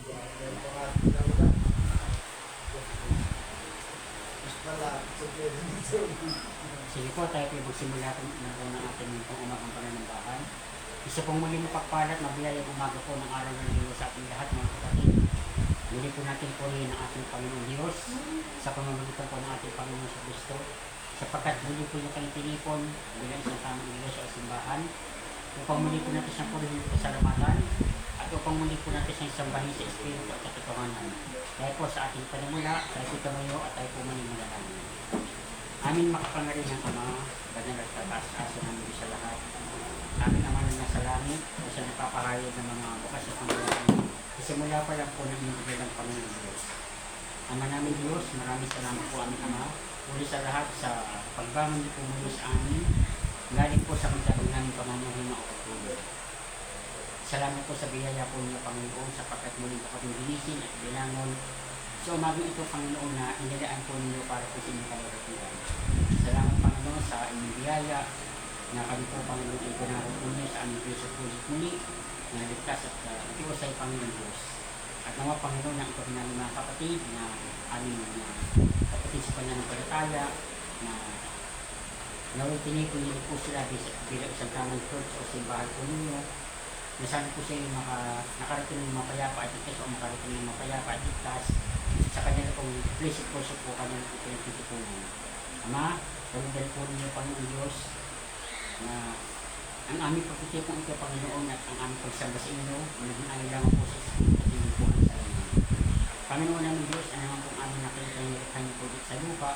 Sige po, tayo po magsimula na po ng ating umagang pananambahan. Isa pong muli mapagpalat na biyayang umaga po ng araw ng Diyos sa ating lahat mga kapatid. Muli po natin purihin ang ating Panginoong Diyos sa pamamagitan po ng ating Panginoon sa Kristo, sapagkat muli po niya kayong tinipon bilang isang tamang iglesia o simbahan upang muli po natin siyang purihin sa pasalamatan at upang muli po natin siyang sambahin sa Espiritu at katotohanan. Dahil po sa ating panimula, sa ating kamayo at tayo po manimulaan. Amin makapangaringan Ama, banal at kataas-asa namin sa lahat. Amin naman na nasa langit, o sa napapahayag ng mga bukas sa Panginoon. Isimula pa lang po ng ibigay ng Panginoon Diyos. Ama namin Diyos, maraming salamat po amin Ama. Uli sa lahat sa pagbangon niyo po muli sa amin. Galing po sa magdabang namin pamamahin na oktubre. Salamat po sa biyaya po niyo Panginoon sapagkat muling po kami ginising at bilangon. So umagang ito Panginoon na inilaan po ninyo para po sa inyong kalagatian. Salamat Panginoon sa inyong biyaya na kami po Panginoon ay pinarap po niyo sa aming Kristo Project muli na ligtas at iwasay Panginoon Diyos. At nawa Panginoon na ito namin mga kapatid na aming kapatid sa pananampalataya na naway tinipon niyo po sila bilang isang tamang church o simbahan po ninyo na sana po siya yung nakarating ng mapayapa at ligtas o makarating ng mapayapa at ligtas sa kanya pong blessed po siya po kanya po pinagtitipunan. Ama, pagdal po ninyo Panginoon Diyos na ang aming pagtitipong ito Panginoon at ang aming pagsamba sa inyo naging ayaw lamang po sa Espiritu at hindi po ang sa inyo. Panginoon namin Diyos, ano naman pong aming nakita niyo kanya po dito sa lupa,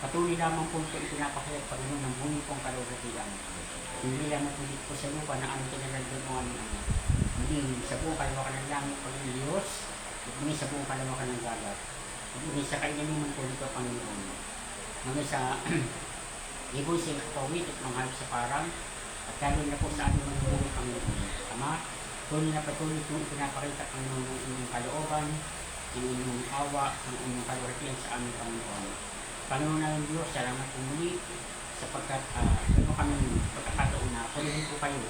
patuloy lamang po ito ipinapakayag Panginoon ng buhay pong kalugatian. Hindi lamang po dito po sa lupa na aming kinalagyan mo aming anak. Hindi sa buong kalawakan ng langit Panginoon Diyos, at hindi sa buong kalawakan ng dagat. At hindi sa kainaluman po dito Panginoon. Mga sa ibon sa kawit at mga sa parang, at lalo na po sa aming manunuloy Panginoon. Ama, tuloy na patuloy kung ipinapakita Panginoon ng inyong kalooban, ng inyong awa, ng inyong kalugatian sa aming Panginoon. Panginoon namin Diyos, salamat po muli sapagkat gano'n kami pagkakataon na patuloy po kayo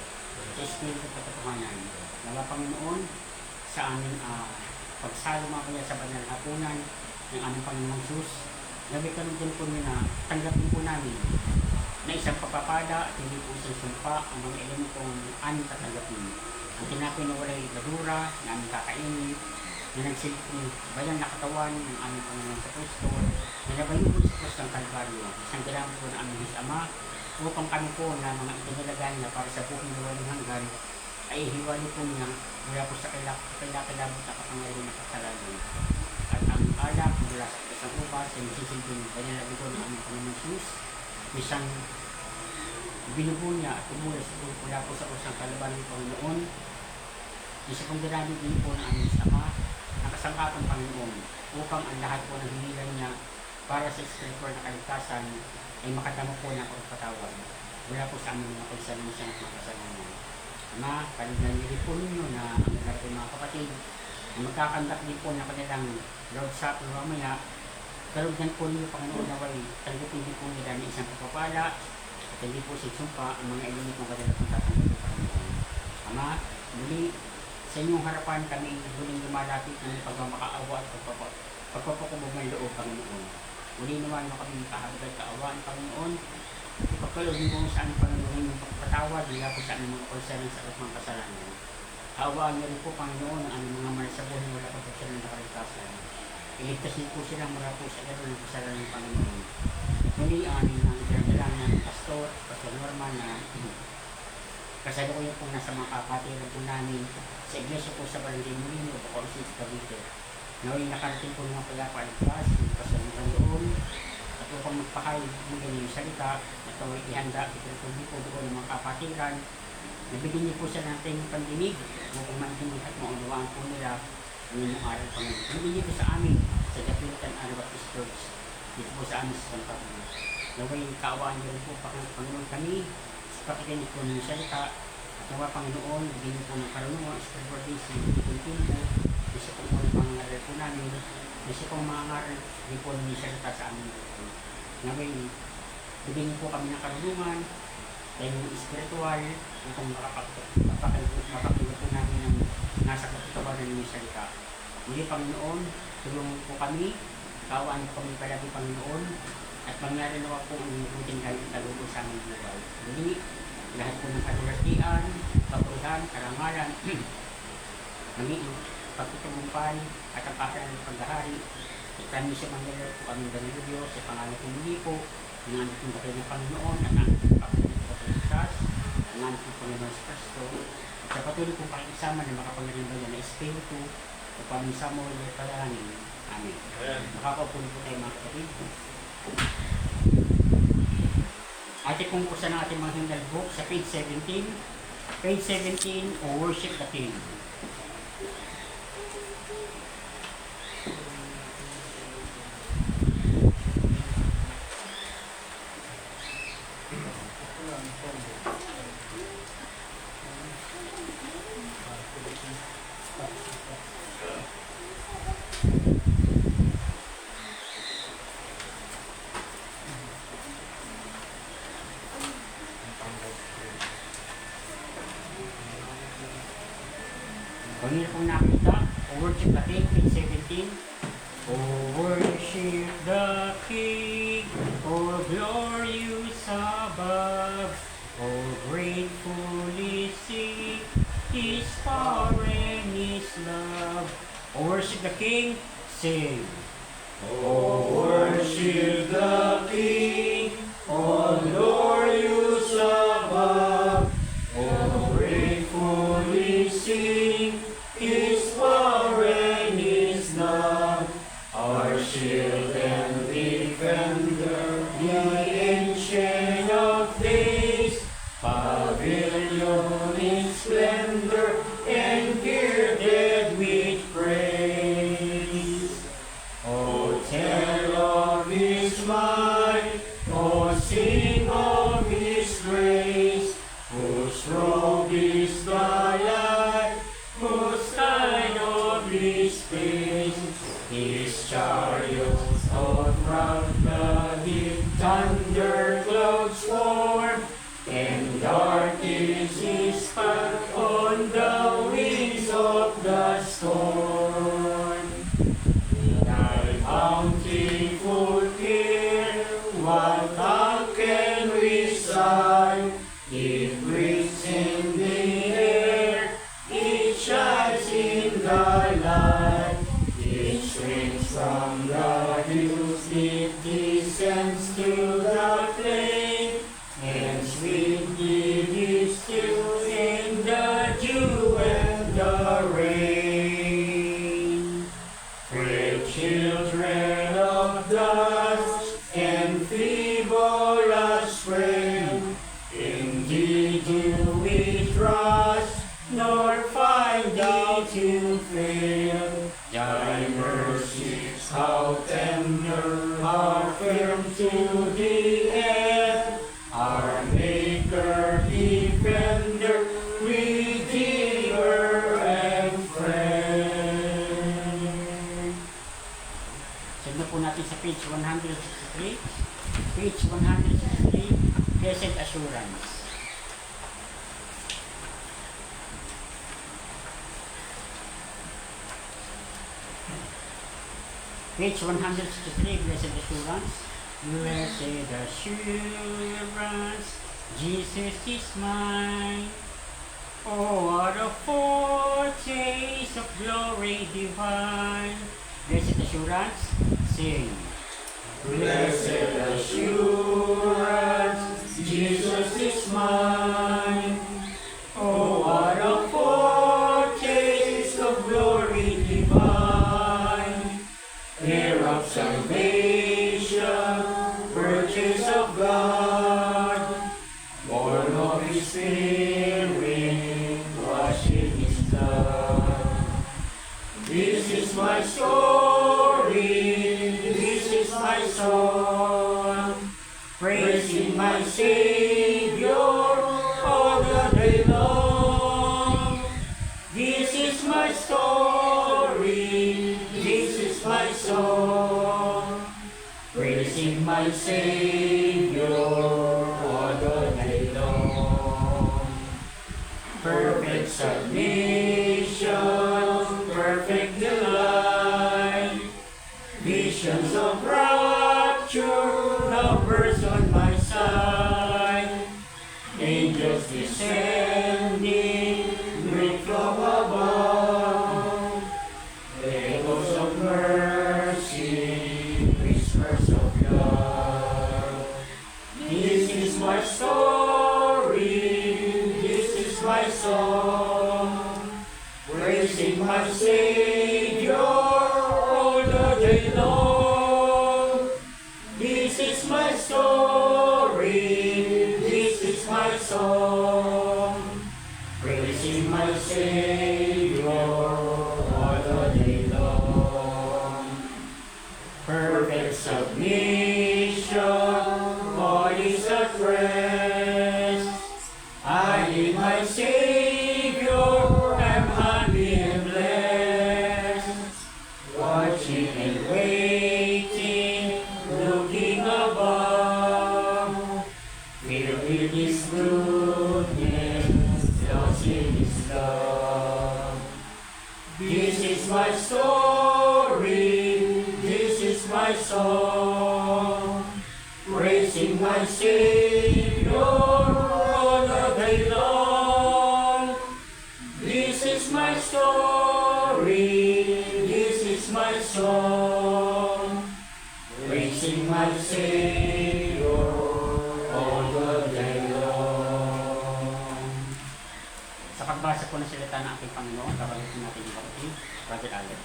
sa Espiritu at katotohanan. Nawa Panginoon sa aming pagsalo mga kaya sa banal hapunan ng aming Panginoong Diyos, gabi kami din po nyo na tanggapin po namin na isang papapala at hindi po isang sumpa ang mga elementong aming tatanggapin. Ang tinapin na walay ladura na aming kakainin, na nagsilipong bayan na katawan ng aming Panginoon sa Kristo, na nabayubon sa Kristo ng Kalbaryo, isang kailangan po na aming Diyos Ama, upang kami po na mga itinalagan na para sa buhay na walang hanggan, ay hiwali po niya mula po sa kailangan na kapangyarihan na kasalanan. At ang alak mula sa isang upas ay masisilbing banalabi ko ng aming Panginoon Diyos, isang binubo niya at tumula sa mula po sa usang kalaban ng Panginoon, isa pong dinami din po ng aming Ama, nakasangkapang Panginoon, upang ang lahat po ng hinilan niya para sa Espiritu na kaligtasan ay makatamo po ng pagpatawad mula po sa aming mga pagsalang siya ng makasalanan. Ama, paligyan niyo po ninyo na ang lahat po mga kapatid na magkakandak din po na kanilang Lord Supper mamaya, kalugdan po ninyo Panginoon na way tanggapin din po nila ng isang pagpapala at hindi po sigsumpa ang mga elemento ng kanilang pagtatanggap ng Panginoon. Ama, muli sa inyong harapan kami muling lumalapit ng pagmamakaawa at pagpapakubog ng loob Panginoon. Muli naman mo kami kahabag at kaawaan Panginoon. Ipagkaloob din po sa aming Panginoon yung pagpatawad mula po sa aming mga pagsalang sa mga kasalanan. Kaawaan niyo rin po Panginoon ang aming mga malasabuhin mula po sa ng kaligtasan. Iligtas niyo po sila mula po sa laro ng kasalanan ng Panginoon. Muli ang aming nangidalalang ng Pastor Norman na kasalukuyan po nasa mga kapatiran po namin sa iglesia po sa Barangay Molino, Bacoor City, Cavite. Naway nakarating po ng mga pagpapaligtas, ng kasalukuyan doon, at upang magpahayag muli ng salita, at naway ihanda, ipinatuloy po doon ng mga kapatiran. Nabigyan niyo po sila ng tayong pandinig, upang maintindihan at maunawaan po nila ang inyong aral Panginoon. Nabigyan niyo po sa amin, sa Dapitan Anabaptist Church, dito po sa amin sa San Pablo. Naway kaawaan niyo rin po Panginoon kami, pakikinig po ng salita at nawa Panginoon, bigyan niyo po ng karunungan, spiritual days, yung timpo, isa po ng mga ngaral po namin, isa pong mga ngaral din po ng salita sa amin. Naway, bigyan niyo po kami ng karunungan, dahil yung spiritual, upang mapakinggan po namin ng nasa kapitawanan ng salita. Muli, Panginoon, tulungan po kami, kawaan po kami palagi, Panginoon, at mangyari nawa po ang inuutin kahit talugo sa aming buhay. Muli, lahat po ng katulatian, kapurihan, karangalan, maging pagtutumumpay at ang kasalan ng paghahari. Ikan niyo sa mangyayari po kami Danilo Diyos, sa pangalan ko muli po, ng anak ng bakil ng Panginoon, at ang pagkakulit ko sa Kristas, ang anak ng Panginoon sa Kristo, at sa patuloy kong pakikisama na makapangyarihan na Espiritu, upang sa mo ulit palangin. Amen. Makakaupunin po tayo mga kapatid. Ating pong kusa ng ating mga hymnal book sa page 17. Page 17, O Worship the King. Kung hindi pong nakita, O Worship the King, page 17. O worship the King, O glorious above, O gratefully sing His power and His love. O worship the King, sing. O worship the King, O glorious above, O gratefully sing His power and His love. Our shield and defender, the ancient of days, pavilion in splendor and girded with praise. O tell of His might, O sing of His grace, whose robe is the light, whose kind of His face. His chariots of proud bloody thunder clouds form, and dark is His path on the wings of the storm. Thy bountiful care, what thou can recite, it breathes in the air, it shines in the light, it springs from the hills, it descends to the plain, and sweetly distills in the dew and the rain. Frail children of dust and feeble as frail, indeed do we trust, nor find thee to fail. Thy mercies, how tender, are firm to the end. Our Maker, Defender, Redeemer, and Friend. Sundan po natin sa page 163. Page 163, Blessed Assurance. Page 163, Blessed Assurance. Blessed assurance, Jesus is mine. Oh, what a foretaste of glory divine. Blessed Assurance, sing. Blessed assurance, Jesus is mine. Oh, what a foretaste of glory divine. Heir of salvation, purchase of God, born of His Spirit, washed in His blood. This is my story, this is my song, praising my Savior all the day long. This is my story, this is my song, praising my Savior all the day long. Perfect submission, perfect delight. Savior all the day long. This is my story, this is my song, praising my Savior all the day long. Perfect submission, all is at rest. I in my Savior am happy and blessed, watching and waiting, looking above, filled with His goodness, lost in His love. This is my story, this is my song, praising my Savior all the day long. This is my story, this is my song, praising my Savior all the day long. Sa pagbasa po ng salita ng ating Panginoon, kabalitin natin yung kapatid, Brother Alex.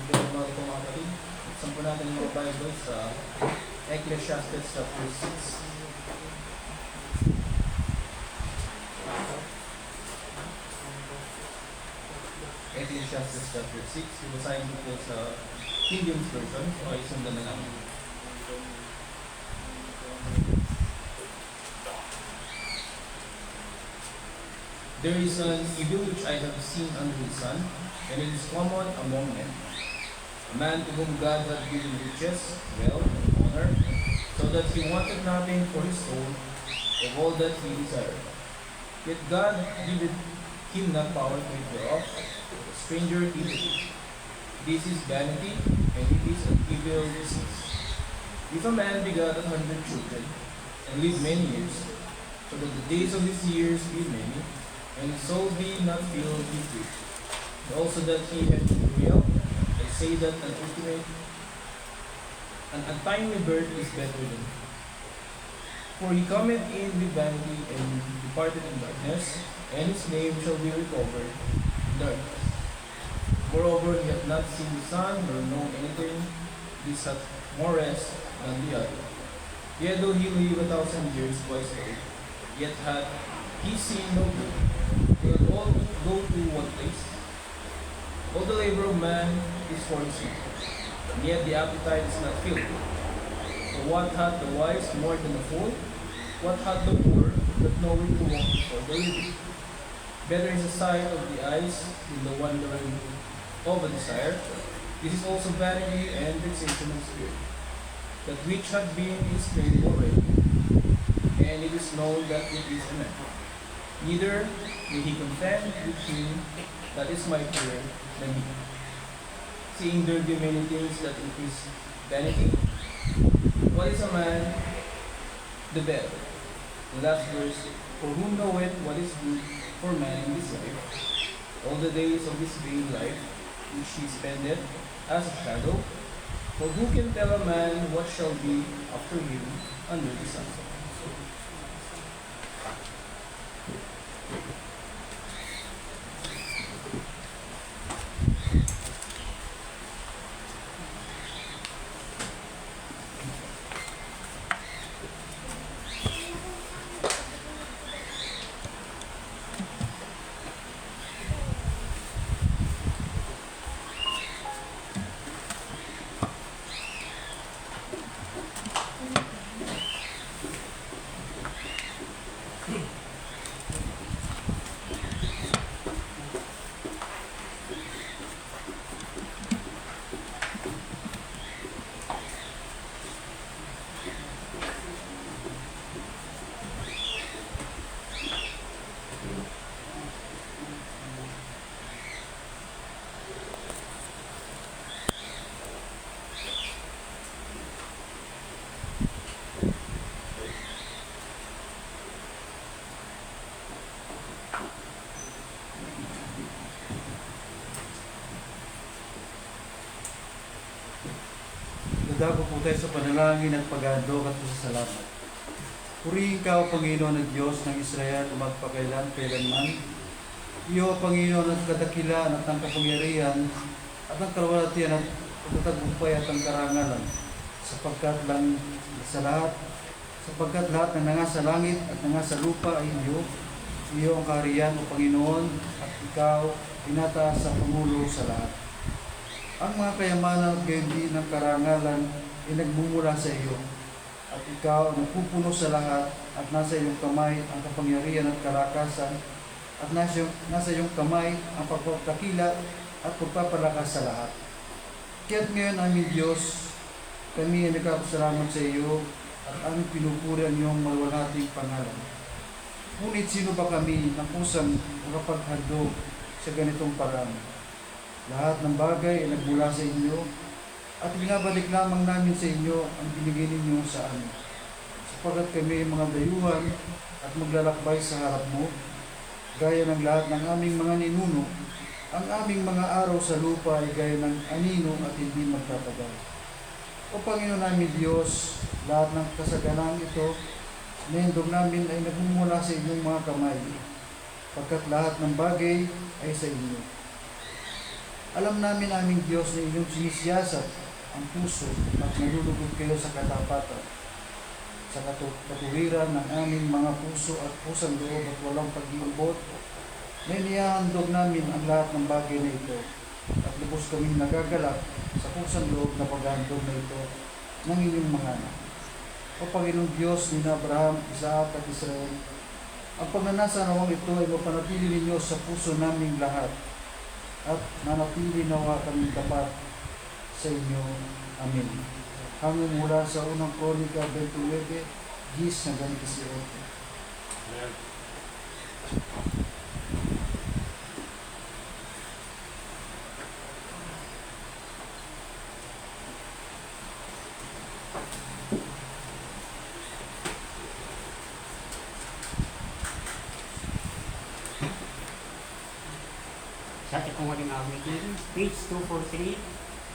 Magandang umaga po mga kapatid. Buksan po natin yung mga Bible sa Ecclesiastes chapter 6. Ecclesiastes chapter 6. Basahin ko po sa King James Version. So ay sundan na lang. There is an evil which I have seen under the sun, and it is common among men. A man to whom God had given riches, wealth, and honor, so that he wanted nothing for his soul of all that he desired. Yet God giveth him not power to eat thereof, a stranger eateth it. This is vanity, and it is an evil business. If a man begat 100 children, and live many years, so that the days of his years be many, and his soul be not filled with grief, and also that he have burial, I say that an untimely birth is better than death. For he cometh in with vanity and departed in darkness, and his name shall be recovered in darkness. Moreover, he hath not seen the sun, nor known anything, this hath more rest than the other. Yet though he live 1,000 years twice old, yet hath he seen no good. They all go to one place. All the labor of man is for his eat, and yet the appetite is not filled. For what hath the wise more than the fool? What hath the poor that knoweth to walk for the living? Better is the sight of the eyes than the wandering of a desire. This is also vanity and vexation of spirit. That which hath been is made already, and it is known that it is a man. Neither may he contend with him that is mightier than he. Seeing there be many things that increase vanity, what is a man? The better. The last verse, for who knoweth what is good for man in this life, all the days of his vain life, which he spendeth as a shadow, for who can tell a man what shall be after him under the sun? Dadako po tayo sa panalangin at pag-aandog at sa salamat. Purihin ka, O Panginoon na Diyos ng Israel, magpakailan, kailanman. Iyo, Panginoon, ang kadakilaan at ang kapangyarihan at ang kalwalatian at pagtatagumpay at ang karangalan, sapagkat lahat ng nangasa langit at nangasa lupa ay iyo. Iyo ang kaharian, O Panginoon, at ikaw pinataas sa Pangulo sa lahat. Ang mga kayamanan at gayon din ng karangalan ay nagmumula sa iyo, at ikaw ang nagpupuno sa lahat, at nasa iyong kamay ang kapangyarihan at karakasan, at nasa iyong kamay ang pagpapakila at pagpapalakas sa lahat. Kaya't ngayon, aming Diyos, kami ay nagkapasalamat sa iyo at aming pinupuri ang iyong maluwalhating pangalan. Ngunit sino ba kami na kusang makapaghandog sa ganitong paraan? Lahat ng bagay ay nagmula sa inyo, at binabalik lamang namin sa inyo ang binigay ninyo sa amin. Sapagkat kami ay mga dayuhan at maglalakbay sa harap mo, gaya ng lahat ng aming mga ninuno. Ang aming mga araw sa lupa ay gaya ng anino at hindi magtatagal. O Panginoon namin Diyos, lahat ng kasaganang ito, nindog namin ay nagmumula sa inyong mga kamay, pagkat lahat ng bagay ay sa inyo. Alam namin, aming Diyos, na inyong sinisiyasat ang puso at nalulugod kayo sa katapatan, sa katuwiran ng aming mga puso at pusang loob at walang pag-iubot, na inihahandog namin ang lahat ng bagay na ito, at lubos kaming nagagalak sa pusang loob na paghahandog na ito ng inyong mga anak. O Panginoong Diyos ni Abraham, Isaac at Israel, ang pagnanasa nawang ito ay mapanatili ninyo sa puso naming lahat, at nanatili nawa kaming tapat sa inyo. Amen. Hanggang mula sa unang Kronika 29, Gis na ganito si Ote. Sa ating pong huling awitin, page 243,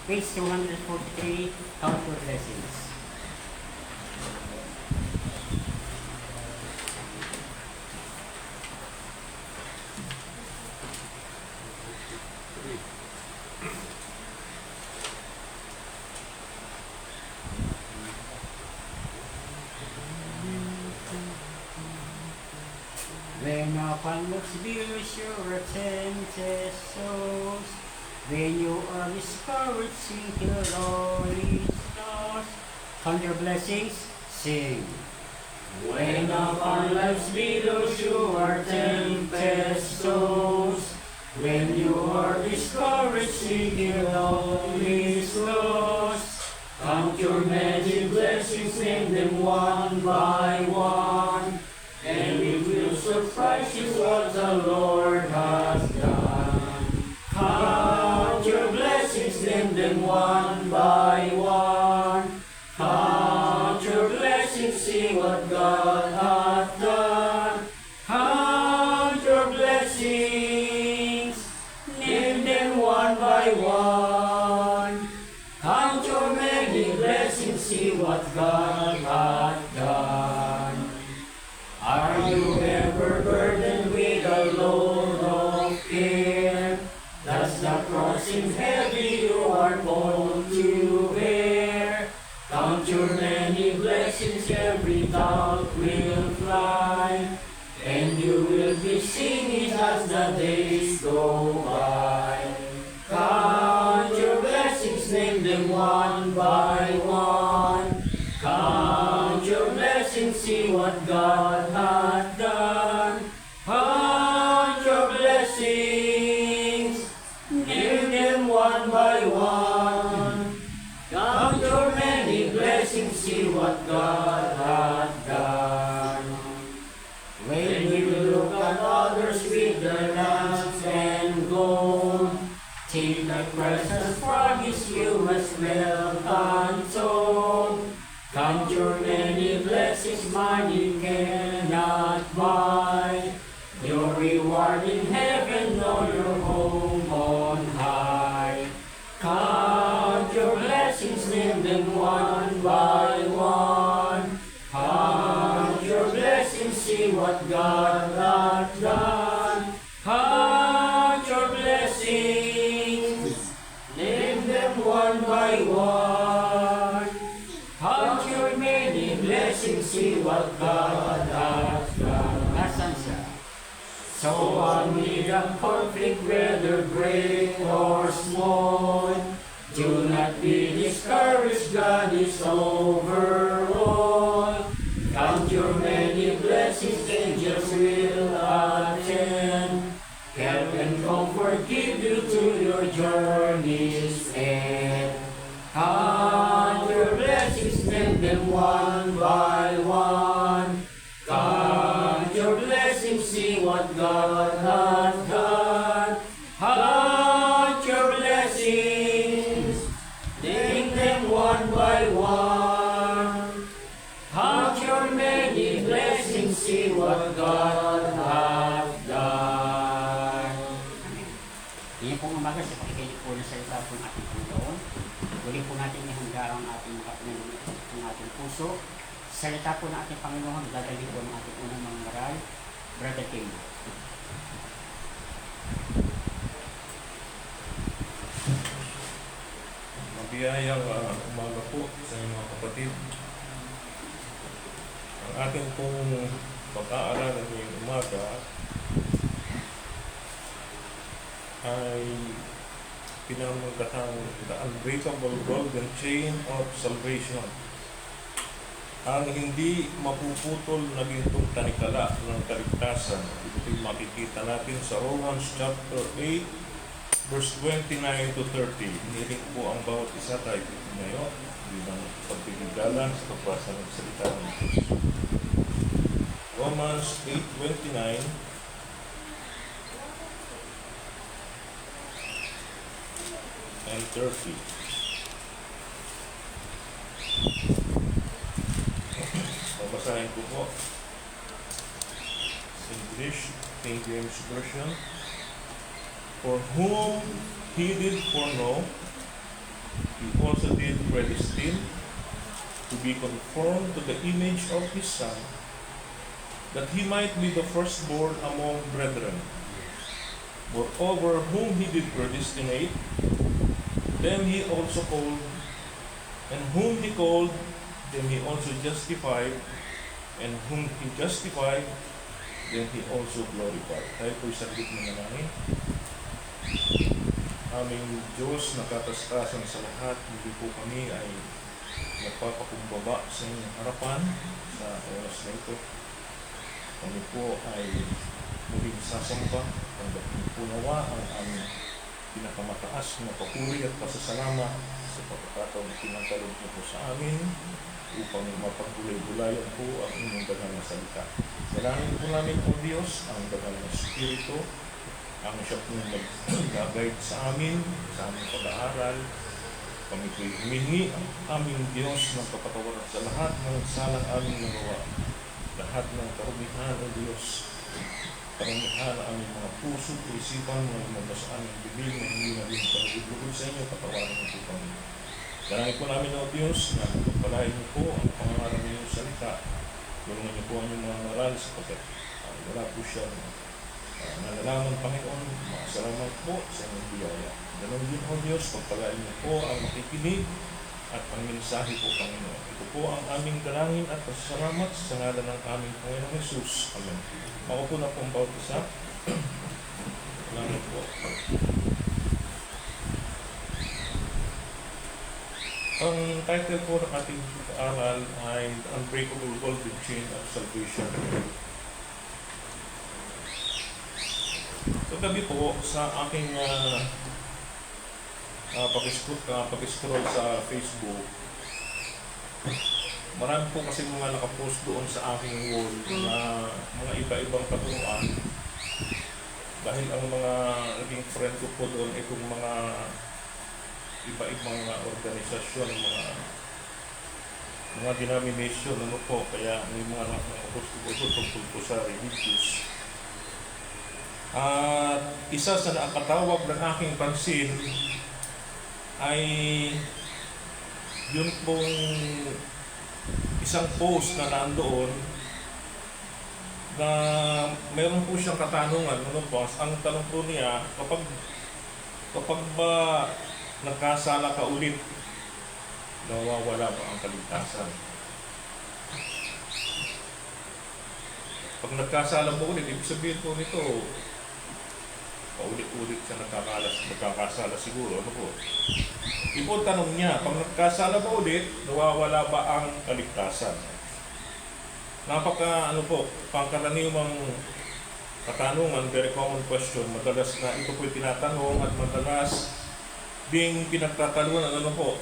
page 243, Count Your Blessings. When upon looks views your tempted souls, when you are discouraged, sing your glory stars. Count your blessings, sing. When upon life's billows you are tempest souls, when you are discouraged, seeking all is lost, count your many blessings, name them one by one, and it will surprise you what the Lord has done. Count your blessings, name them one by one. Count your blessings, see what God hath done. Count your blessings, name them one by one. Count your many blessings, see what God hath done. Are you ever burdened with a load of care? Does the cross seem heavy you are called to bear? Count your many blessings, every doubt will fly, and you will be singing as the days go by. Count your blessings, name them one by one. Count your blessings, see what God hath done. Count your blessings, name them one by one. Count your many blessings, see what God hath done. When you look at others with their lamps and gold, take the precious promise you as well untold. Count your many blessings, money cannot buy. Your reward in heaven or your home on high. Count your blessings, name them one by one. Count your blessings, see what God hath done. Count your blessings, name them one by one. Count your many blessings, see what God hath done. Nasaan siya? So amid ang conflict, whether great or small, do not be discouraged, God is over all. Count your many blessings, angels will attend. Help and comfort give you to your journey's end. Count your blessings, name them one by one. Count your blessings, see what God hath done. Count your blessings, name them one by one. Count your many blessings, see what God hath done. Ngayon pong umaga sa pakikinig po ng salita po ng ating Panginoon, muli po natin ihanda ang ating puso. Salita po ng ating Panginoon, dadali po ng ating unang mga maral, Brother Tim. Mabiyayang umaga po sa inyong mga kapatid. Ang ating pong pag-aaralan ngayong umaga ay pinamagatang The Unbreakable Golden Chain of Salvation. Ang hindi mapuputol na gintong tanikala ng kaligtasan. Ito'y makikita natin sa Romans chapter 8, verse 29 to 30. Hiniling po ang bawat isa tayo dito ngayon bilang pagbibigalan sa pagbasa ng salita ng Diyos. Romans 8:29 and 30. Babasahin ko po. English, King James Version. For whom he did foreknow, he also did predestine to be conformed to the image of his Son, that he might be the firstborn among brethren. Moreover, whom he did predestinate, them he also called, and whom he called, them he also justified, and whom he justified, then he also glorified. Tayo po'y saglit na manangin. Aming Diyos, nakatastasan sa lahat, hindi po kami ay nagpapakumbaba sa inyong harapan sa oras na ito. Kami po ay muling sasamba, tanggapin po nawa ang aming pinakamataas na papuri at pasasalamat sa pagkakataon na pinagkalog niyo po sa amin upang mapagulay-gulayan po ang inyong daghang na salita. Dalangin po namin po Diyos ang daghang na Espiritu, ang siya pong mag-guide sa amin, sa aming pag-aaral. Kami po'y humingi ang aming Diyos ng kapatawaran sa lahat ng salang aming nagawa. Lahat ng karumihan o Diyos, karumihan ang aming mga puso o isipan ng lumabas sa aming bibig na hindi naging pagulugod sa inyo, patawaran niyo po kami. Dalangin po namin o Diyos na pagpalain niyo po ang pangangaral niyo sa salita. Tulungan niyo po ang inyong mga ngaral sapagkat wala po siya nalalaman Panginoon. Salamat po sa inyong biyaya. Ganon din o Diyos, pagpalain niyo po ang makikinig at ang mensahe po Panginoon. Ito po ang aming dalangin at pasasalamat sa ngalan ng aming Panginoong Jesus. Amen. Maupo na po ang bawat isa. Salamat po. Ang title po ng ating pag-aaral ay The Unbreakable Golden Chain of Salvation. Kagabi po sa aking pag-scroll sa Facebook, marami po kasi mga nakapost doon sa aking wall na mga iba-ibang katuruan. Dahil ang mga naging friend ko po doon itong mga iba-ibang organisasyon, mga denomination, ano po, kaya may mga nakapost ko tungkol po sa religious. At isa sa nakakatawag ng aking pansin ay yun pong isang post na nandoon na meron po siyang katanungan. Ano po, ang tanong po niya, kapag ba nagkasala ka ulit, nawawala ba ang kaligtasan? Pag nagkasala mo ulit, ibig sabihin po nito, paulit-ulit siya nagkakasala siguro. Ano po? Ito ang tanong niya, pag nagkasala ba ulit, nawawala ba ang kaligtasan? Ano po, pangkaraniwang katanungan, very common question, madalas na ito po tinatanong at madalas ding pinagtatalunan. Ano po?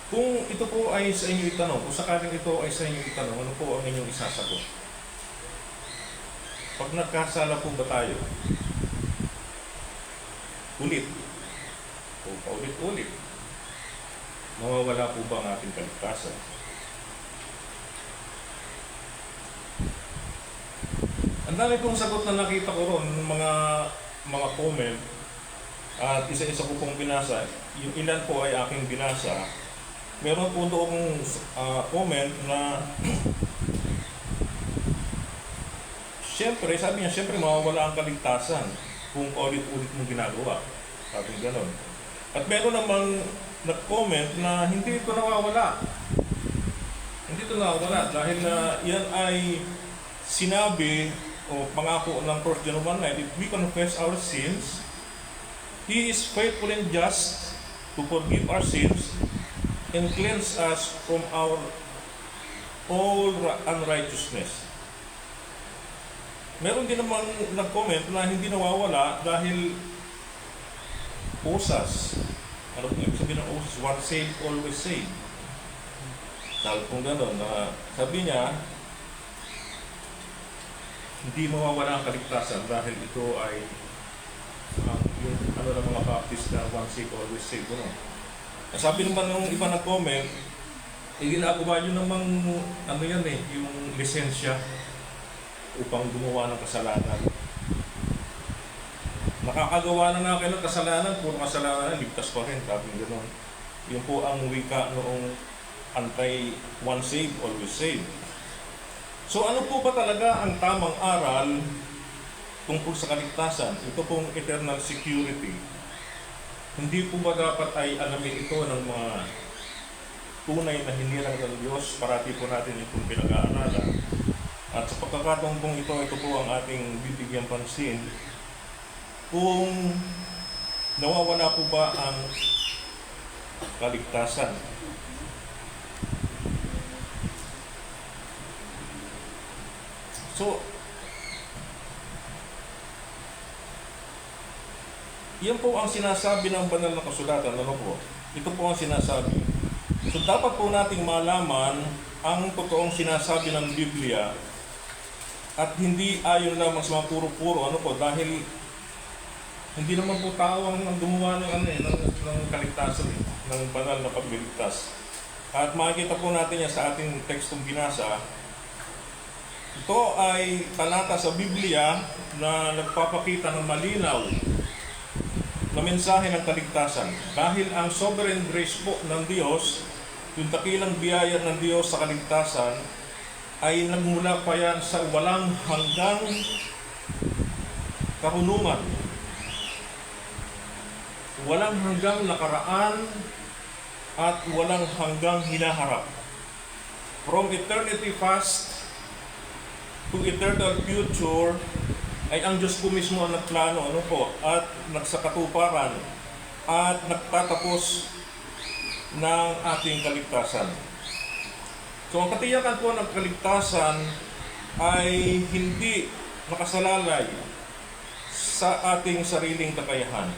Kung ito po ay sa inyo itanong, kung sakaling ito ay sa inyo itanong, ano po ang inyong isasagot? Pag nagkasala po ba tayo? Ulit. O paulit-ulit. Mawawala po ba ang ating kaligtasan? Ang dami kong sagot na nakita ko ron, mga comment, at isa-isa ko pong binasa. Yung ilan po ay aking binasa. Meron po doong comment na siyempre, sabi niya, siyempre mawawala ang kaligtasan kung ulit-ulit mong ginagawa. Sabi niya gano'n. At meron namang nag-comment na hindi ito nawawala. Hindi ito nawawala dahil na yan ay sinabi o pangako ng 1 John 1:9, if we confess our sins, He is faithful and just to forgive our sins and cleanse us from our all unrighteousness. Meron din naman nag-comment na hindi nawawala dahil usas. Ano kung ibig sabihin ng usas? Once saved, always saved. Sabi kong gano'n, sabi niya, hindi mawawala ang kaligtasan dahil ito ay yung ng mga Baptist na once saved, always saved. Ano? Sabi naman ng iba na comment, ginagawa nyo namang yan yung lisensya upang gumawa ng kasalanan. Nakakagawa na nga kayo ng kasalanan, puro kasalanan, ligtas pa rin, sabi gano'n. Yun po ang wika noong once saved, always saved. So ano po ba talaga ang tamang aral tungkol sa kaligtasan? Ito pong eternal security. Hindi po ba dapat ay alamin ito ng mga tunay na hinirang ng Diyos? Parati po natin itong pinag-aaralan. At sa pagkakataon pong ito po ang ating bibigyan pansin. Kung nawawala po ba ang kaligtasan? So, yan po ang sinasabi ng banal na kasulatan. Ano po? Ito po ang sinasabi. So, dapat po nating malaman ang totoong sinasabi ng Biblia at hindi ayon lamang sa mga puro-puro. Ano po? Dahil hindi naman po tao ang gumawa ng kaligtasan, ng banal na pagliligtas. At makikita po natin yan sa ating tekstong binasa. Ito ay talata sa Biblia na nagpapakita ng malinaw na mensahe ng kaligtasan. Dahil ang sovereign grace po ng Diyos, yung dakilang biyaya ng Diyos sa kaligtasan, ay nagmula pa yan sa walang hanggang karunungan. Walang hanggang nakaraan at walang hanggang hinaharap. From eternity past to eternal future, ay ang Diyos po mismo ang nagplano, ano po, at nagsakatuparan at nagtatapos ng ating kaligtasan. So ang katiyakan po ng kaligtasan ay hindi nakasalalay sa ating sariling kakayahan.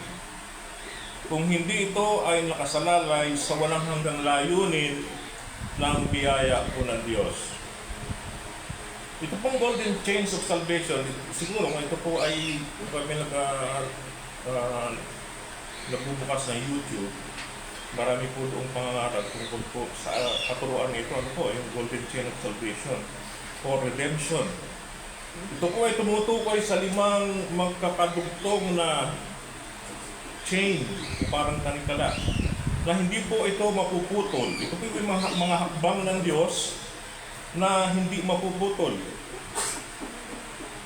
Kung hindi ito ay nakasalalay sa walang hanggang layunin ng biyaya po ng Diyos. Ito pong golden chains of salvation, siguro ito po ay kami nagbubukas ng YouTube, marami po doong pangangaral tungkol po sa katuruan ito, ano po, yung golden chain of salvation or redemption. Ito po ay tumutukoy sa 5 magkakadugtong na chain, parang tanikala, na hindi po ito mapuputol. Ito po yung mga hakbang ng Diyos na hindi mapuputol.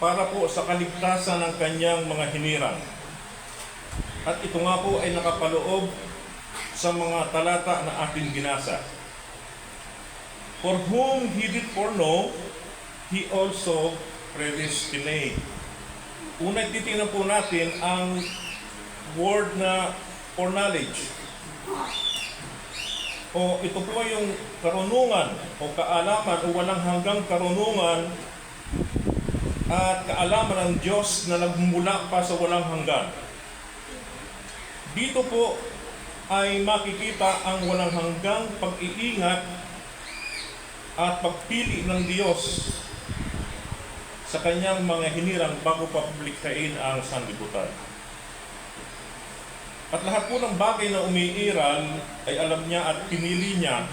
para po sa kaligtasan ng kanyang mga hinirang. At ito nga po ay nakapaloob sa mga talata na ating binasa. For whom He did foreknow, He also predestinate. Una, titingnan po natin ang word na foreknowledge. O ito po yung karunungan o kaalaman o walang hanggang karunungan at kaalaman ng Diyos na nagmula pa sa walang hanggan. Dito po ay makikita ang walang hanggang pag-iingat at pagpili ng Diyos sa kanyang mga hinirang bago pa publikain ang sanlibutan. At lahat po ng bagay na umiiral ay alam niya at pinili niya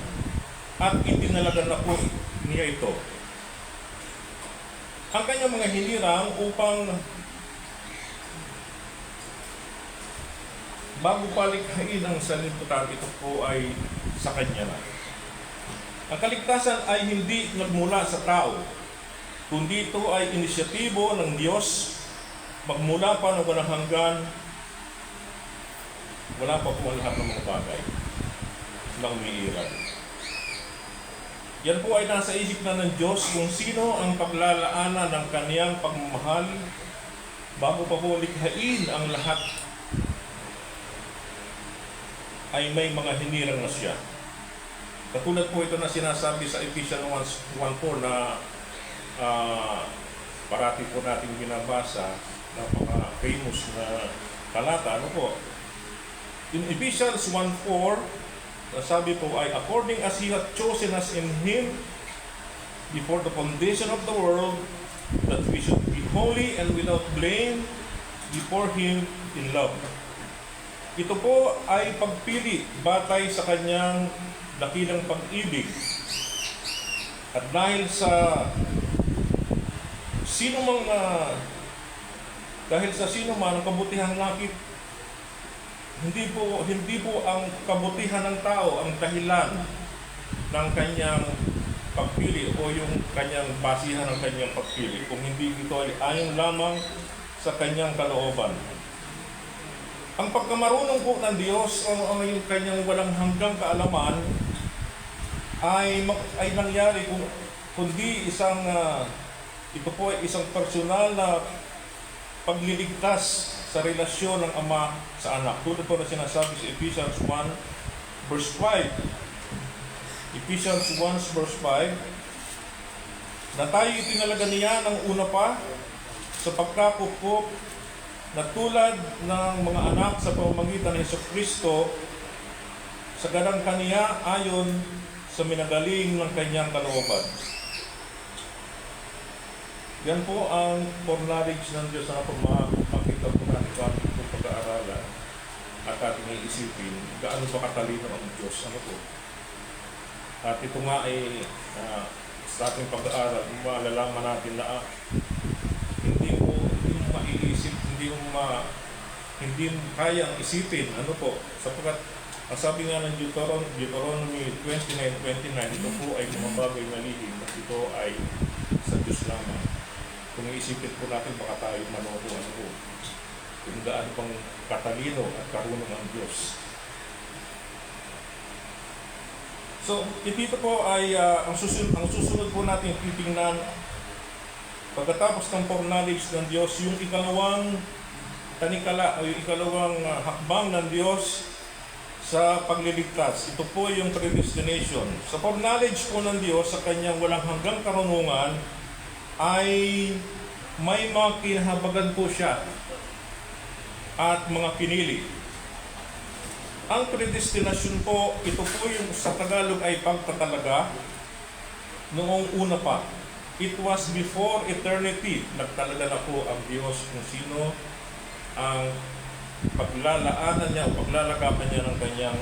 at itinalaga na po niya ito. Ang kanyang mga hinirang upang bago palikhain ang sanlibutan, ito po ay sa kanya na. Ang kaligtasan ay hindi nagmula sa tao, kundi ito ay inisyatibo ng Diyos magmula pa ng walang hanggan. Wala pa po ang lahat ng mga bagay na umiiral. Yan po ay nasa isip na ng Diyos kung sino ang paglalaanan ng kaniyang pagmamahal bago pa po likhain ang lahat ay may mga hinirang na siya. Katulad po ito na sinasabi sa Ephesians 1:4 na parati po natin binabasa, napaka-famous na talata. Ano po? In Ephesians 1:4, sabi po ay, according as He hath chosen us in Him before the foundation of the world, that we should be holy and without blame before Him in love. Ito po ay pagpili batay sa kanyang dakilang pag-ibig. At dahil sa sino man ang kabutihang nakit, hindi po ang kabutihan ng tao ang dahilan ng kanyang pagpili o yung kanyang basihan ng kanyang pagpili, kung hindi ito ay ayon lamang sa kanyang kalooban. Ang pagkamarunong po ng Diyos o yung kanyang walang hanggang kaalaman ay nangyari kundi ito po ay isang personal na pagliligtas sa relasyon ng Ama sa Anak. Tulad po na sinasabi sa Ephesians 1 verse 5. Ephesians 1 verse 5, na tayo itinalaga niya ng una pa sa pagkakupkop na tulad ng mga anak sa pamamagitan ng Jesucristo sa ganang kaniya ayon sa minagaling ng kanyang kalooban. Yan po ang foreknowledge ng Diyos na makita po natin kung itong pag-aaralan at ating iisipin gaano ba katalino ang Diyos. Ano po? At ito nga ay sa ating pag-aaral, malalaman natin na hindi mo maiisip, hindi mo kayang isipin. Ano po? Sapagkat ang sabi nga ng Deuteronomy 29:29, ito po ay mga bagay na lihim at ito ay sa Diyos lamang. Kung iisipin po natin, baka tayo manoto kung gaano pang katalino at karunong ang Diyos. So, dito po ay ang susunod po natin titingnan pagkatapos ng foreknowledge ng Diyos, yung ikalawang tanikala o yung ikalawang hakbang ng Diyos sa pagliligtas. Ito po yung predestination. Sa foreknowledge po ng Diyos sa kanyang walang hanggang karunungan ay may mga kinahabagan po siya at mga pinili. Ang predestinasyon po, ito po yung sa Tagalog ay pagtatalaga noong una pa. It was before eternity. Nagtalaga na po ang Diyos kung sino ang paglalaanan niya o paglalagapan niya ng kanyang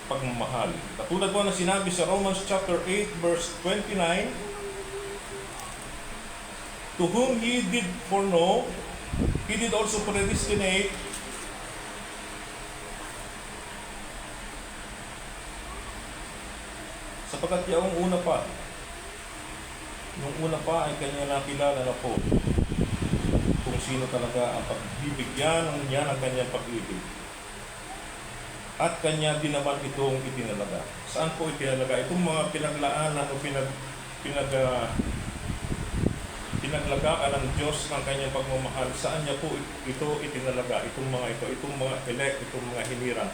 pagmamahal. Katulad po na sinabi sa Romans chapter 8 verse 29, to whom He did foreknow, He did also predestinate sapagkat yaong una pa Nung una pa ay kanya nakilala na po kung sino talaga ang pagbibigyan niya ng kanyang pag-ibig. At kanya din naman itong itinalaga. Saan po itinalaga? Itong mga pinaglaanan o pinaglagaan ng Diyos ng kanyang pagmamahal, saan niya po ito itinalaga? Itong mga elect, itong mga hinirang.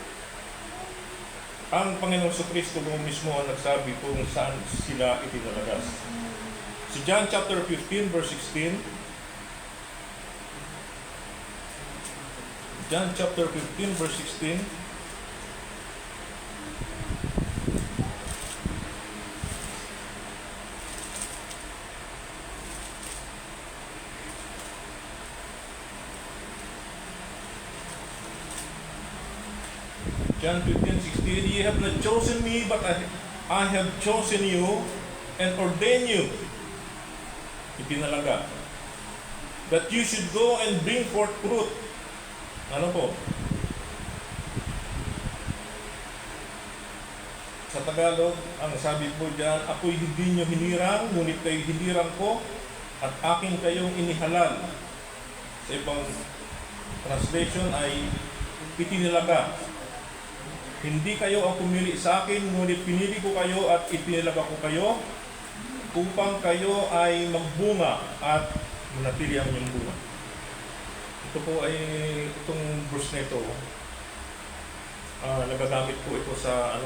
Ang Panginoong Kristo mismo ang nagsabi kung saan sila itinalaga. Si John chapter 15 verse 16. John chapter 15 verse 16. John 15:16, ye have not chosen me, but I have chosen you and ordained you. Itinalaga. That you should go and bring forth fruit. Ano po? Sa Tagalog, ang sabi po dyan, ako'y hindi nyo hinirang, ngunit kayo hinirang ko, at akin kayong inihalal. Sa ibang translation ay itinalaga. Hindi kayo ang pumili sa akin, ngunit pinili ko kayo at ipinilaga ko kayo upang kayo ay magbunga at manatili ang inyong bunga. Ito po ay, itong verse na ito, nagagamit po ito sa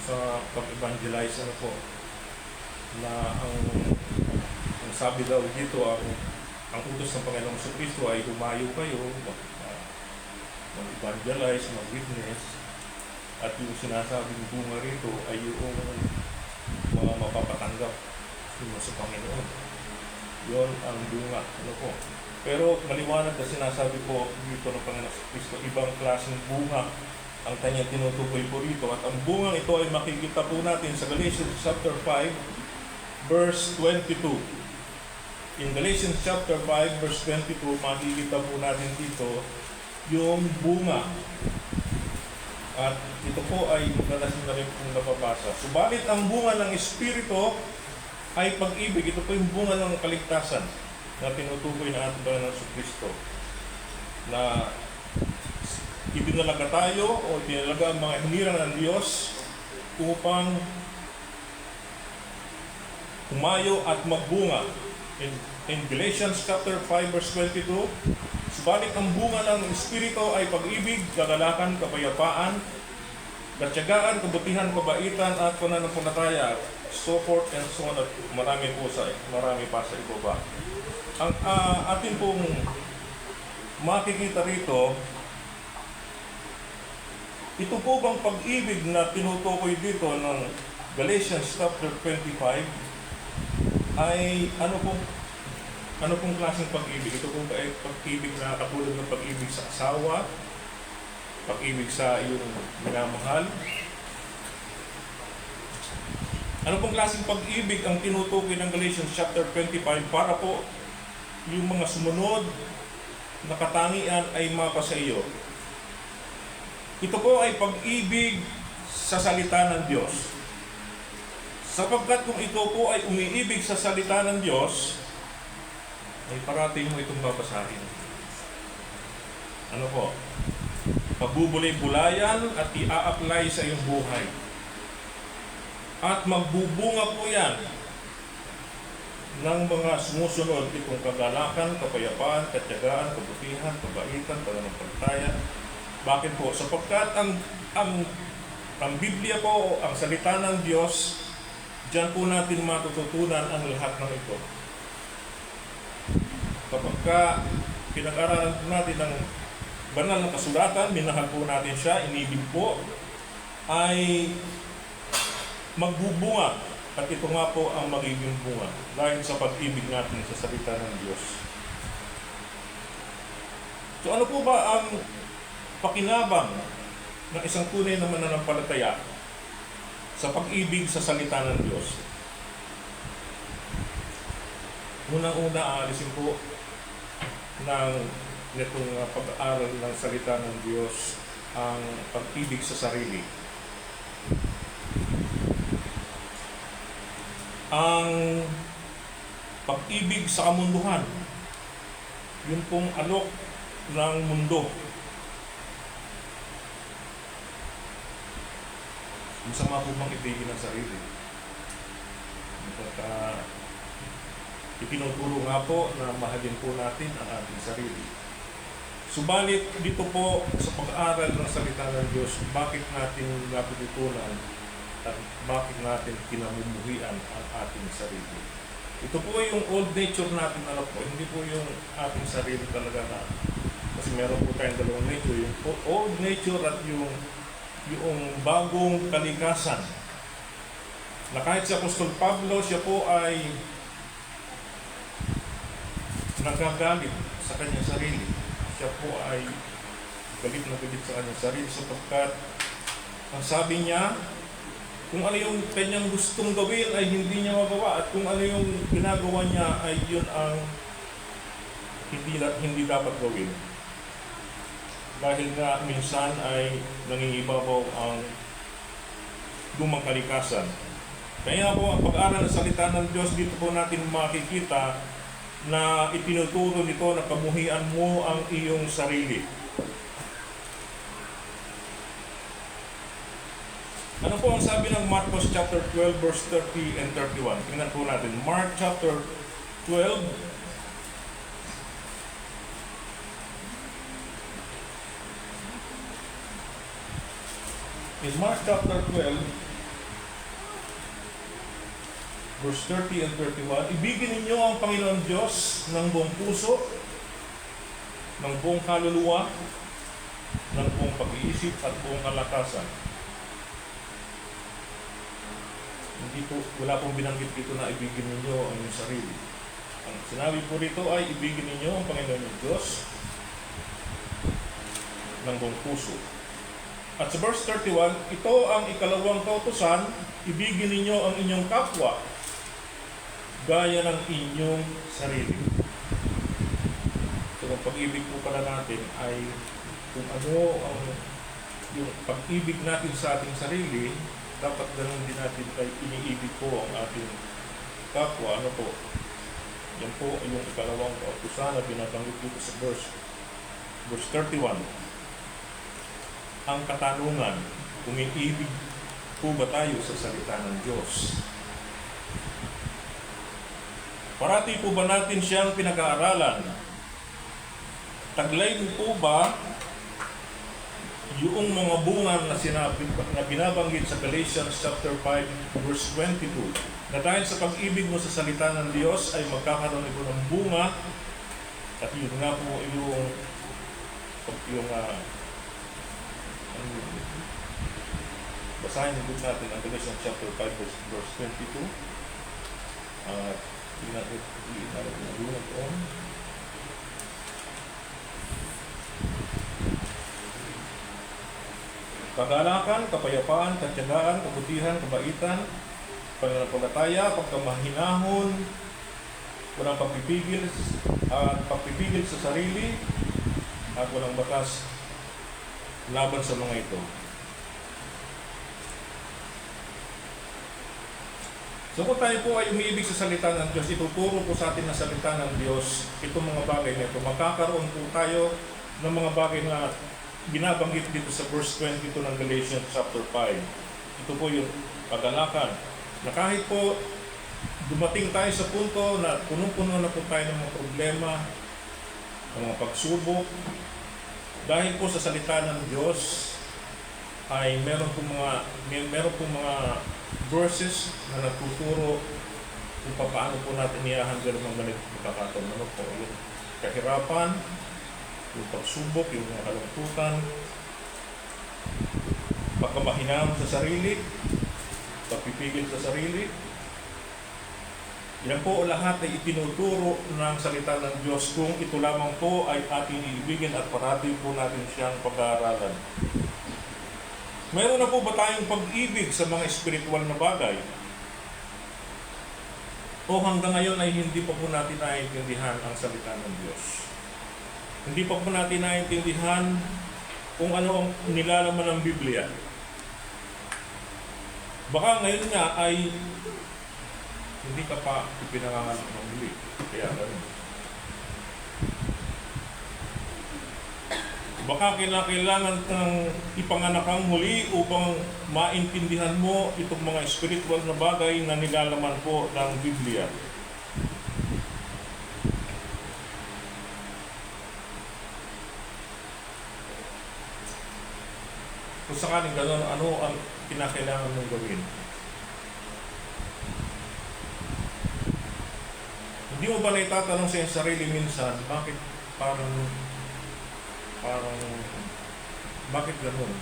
sa pag-evangelize na ang sabi daw dito, ang utos ng Panginoong Kristo ay humayo kayo, mag-evangelize, mag-witness. At yung sinasabing bunga rito ay yung mga mapapatanggap sa Panginoon. Yon ang bunga. Pero maliwanag na sinasabi po dito ng Panginoon Kristo, ibang klaseng bunga ang kanyang tinutukoy po rito. At ang bunga ito ay makikita po natin sa Galatians chapter 5 verse 22. In Galatians chapter 5 verse 22, makikita po natin dito yung bunga. At ito po ay madalas na rin pong napapasa. Subalit ang bunga ng Espiritu ay pag-ibig. Ito po yung bunga ng kaligtasan na tinutukoy ng ating Panginoon Kristo. Na ibinalaga tayo o ibinalaga ang mga hinirang ng Diyos upang humayo at magbunga. In Galatians chapter 5 verse 22, subalit ang bunga ng Espiritu ay pag-ibig, kagalakan, kapayapaan, katyagaan, kabutihan, kabaitan, at pananampalataya, so forth and so on, at marami pa sa ibaba. Ang atin pong makikita rito, ito po bang pag-ibig na tinutukoy dito ng Galatians chapter 25 ay ano pong klaseng pag-ibig? Ito pong pag-ibig na katulad ng pag-ibig sa asawa, pag-ibig sa iyong minamahal. Ano pong klaseng pag-ibig ang tinutukoy ng Galatians chapter 25 para po yung mga sumunod na katangian ay mapasa iyo? Ito po ay pag-ibig sa salita ng Diyos. Sapagkat kung ito po ay umiibig sa salita ng Diyos, ay parating mo itong babasahin. Ano po? Pagbubulay-bulayan at i-a-apply sa iyong buhay. At magbubunga po yan ng mga sumusunod itong kagalakan, kapayapaan, katyagaan, kabutihan, kabaitan, pananampalataya. Bakit po? Sapagkat ang Biblia po, ang salita ng Diyos, diyan po natin matututunan ang lahat ng ito. Kapag pinag-aralan po natin ng banal na kasulatan, minahal po natin siya, inibig po, ay magbubunga. At ito nga po ang magiging bunga dahil sa pag-ibig natin sa salita ng Diyos. So ano po ba ang pakinabang ng isang tunay na mananampalataya sa pag-ibig sa salita ng Diyos? Unang-una, aalisin po ng nitong pag-aaral ng salita ng Diyos ang pag-ibig sa sarili. Ang pag-ibig sa kamunduhan. Yun pong alok ng mundo. Masama po bang ibigin ang sarili? Itinuturo nga po na mahalin po natin ang ating sarili. Subalit dito po sa pag-aaral ng salita ng Diyos, bakit natin natututunan at bakit natin kinamumuhian ang ating sarili. Ito po yung old nature natin, hindi po yung ating sarili talaga na, kasi meron po tayong dalawang nature, yung old nature at yung bagong kalikasan. Na kahit si Apostol Pablo, siya po ay nagagalit sa kanyang sarili. Siya po ay galit na galit sa kanyang sarili sapagkat ang sabi niya, kung ano yung kanyang gustong gawin ay hindi niya magawa at kung ano yung ginagawa niya ay yun ang hindi dapat gawin. Dahil nga minsan ay nangingibabaw ang lumang kalikasan. Kaya po ang pag-aaral ng salita ng Diyos, dito po natin makikita na itinuturo nito na pamuhian mo ang iyong sarili. Ano po ang sabi ng Marcos chapter 12 verse 30 and 31? Tingnan po natin. Mark chapter 12 in Mark chapter 12 verse 30 and 31, ibigin ninyo ang Panginoon Diyos ng buong puso, ng buong kaluluwa, ng buong pag-iisip at buong kalakasan. Wala pong binanggit dito na ibigin ninyo ang inyong sarili. Ang sinabi po rito ay ibigin ninyo ang Panginoon Diyos ng buong puso. At sa verse 31, ito ang ikalawang kautusan, ibigin ninyo ang inyong kapwa gaya ng inyong sarili. So, ang pag-ibig po pala natin ay kung ano ang yung pag-ibig natin sa ating sarili, dapat ganun din natin ay iniibig po ang ating kapwa. Ano po? Yan po ay yung ikalawang kautusan na binabanggit dito sa verse 31. Ang katanungan, umiibig po ba tayo sa salita ng Diyos? Parati po ba natin siyang pinag-aaralan? Taglay po ba yung mga bunga na binabanggit sa Galatians chapter 5 verse 22 na dahil sa pag-ibig mo sa salita ng Diyos ay magkakaroon ito ng bunga at yun nga po basahin din natin ang Galatians chapter 5 verse 22 at tingnan natin kagalakan, kapayapaan, katyagaan, kabutihan, kabaitan, pananampalataya, pagkamahinahon, walang pagpipigil sa sarili, at walang batas laban sa mga ito. So kung tayo po ay umiibig sa salita ng Diyos, ituturo po sa atin na salita ng Diyos, itong mga bagay na ito. Magkakaroon po tayo ng mga bagay na binabanggit dito sa verse 22 ng Galatians chapter 5. Ito po yung kagalakan. Na kahit po dumating tayo sa punto na punong-puno na po tayo ng mga problema, ng mga pagsubok, dahil po sa salita ng Diyos ay meron po mga verses na nagtuturo kung paano po natin i-handle mga ganitong pagkakataon. Ano po, yung kahirapan, yung pagsubok, yung mga kalungkutan, pagkamahinahon sa sarili, pagpipigil sa sarili. Yan po lahat ay itinuturo ng salita ng Diyos kung ito lamang po ay ating iibigin at parati po natin siyang pag-aaralan. Meron na po ba tayong pag-ibig sa mga espiritual na bagay? O hanggang ngayon ay hindi pa po natin naiintindihan ang salita ng Diyos? Hindi pa po natin naiintindihan kung ano ang nilalaman ng Biblia. Baka ngayon nga ay hindi ka pa ipinanganak ng muli. Kaya ganun. Baka kailangan kang ipanganak ang muli upang maintindihan mo itong mga spiritual na bagay na nilalaman po ng Biblia. Kung sakaling gano'n, ano ang kinakailangan mong gawin? Hindi mo ba naitatanong sa iyong sarili minsan, bakit bakit gano'n?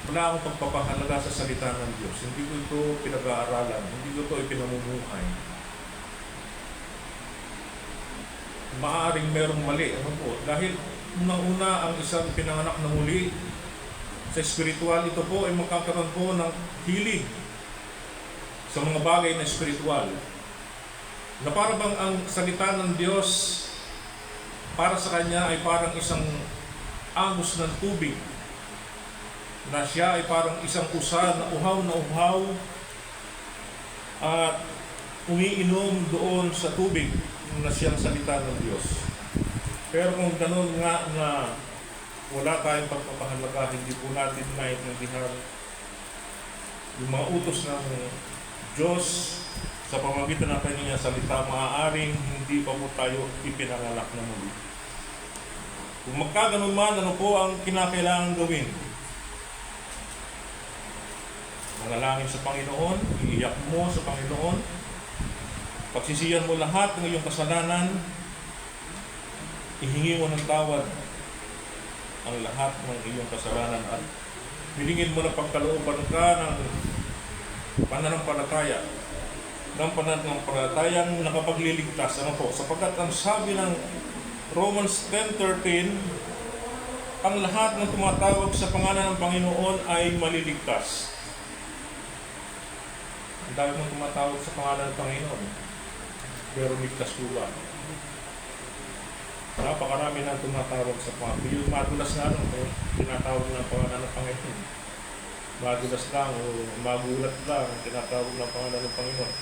Wala akong pagpapahalaga sa salita ng Diyos. Hindi ko ito pinag-aaralan. Hindi ko ito ipinamumuhay. Maaaring merong mali. Ano po? Dahil unang-una ang isang pinanganak na muli sa spiritual, ito po ay magkakaroon po ng hilig sa mga bagay na spiritual. Na para bang ang salita ng Diyos para sa kanya ay parang isang agos ng tubig, na siya ay parang isang usa na uhaw at umiinom doon sa tubig na siyang salita ng Diyos. Pero kung gano'n nga na wala tayong pagpapahalaga, hindi po natin maintindihan yung mga utos ng Diyos sa pamamagitan ng kanyang salita, maaaring hindi pa po tayo ipinanganak na muli. Kung magkaganon man, ano po ang kinakailangan gawin? Manalangin sa Panginoon, iiyak mo sa Panginoon, pagsisiyan mo lahat ng iyong kasalanan, ihingi mo ng tawad ang lahat ng iyong kasalanan at hilingin mo na pagkalooban ka ng pananampalataya, ng pananampalatayang nakapagliligtas. Ano po? Sapagkat ang sabi ng Romans 10:13, ang lahat ng tumatawag sa pangalan ng Panginoon ay maliligtas. Ang dami ng tumatawag sa pangalan ng Panginoon, pero ligtas po ba? Napakarami na tumatawag sa Panginoon. Yung madulas nga lang, tinatawag ng pangalan ng Panginoon. Madulas lang o magulat lang, tinatawag ng pangalan ng Panginoon.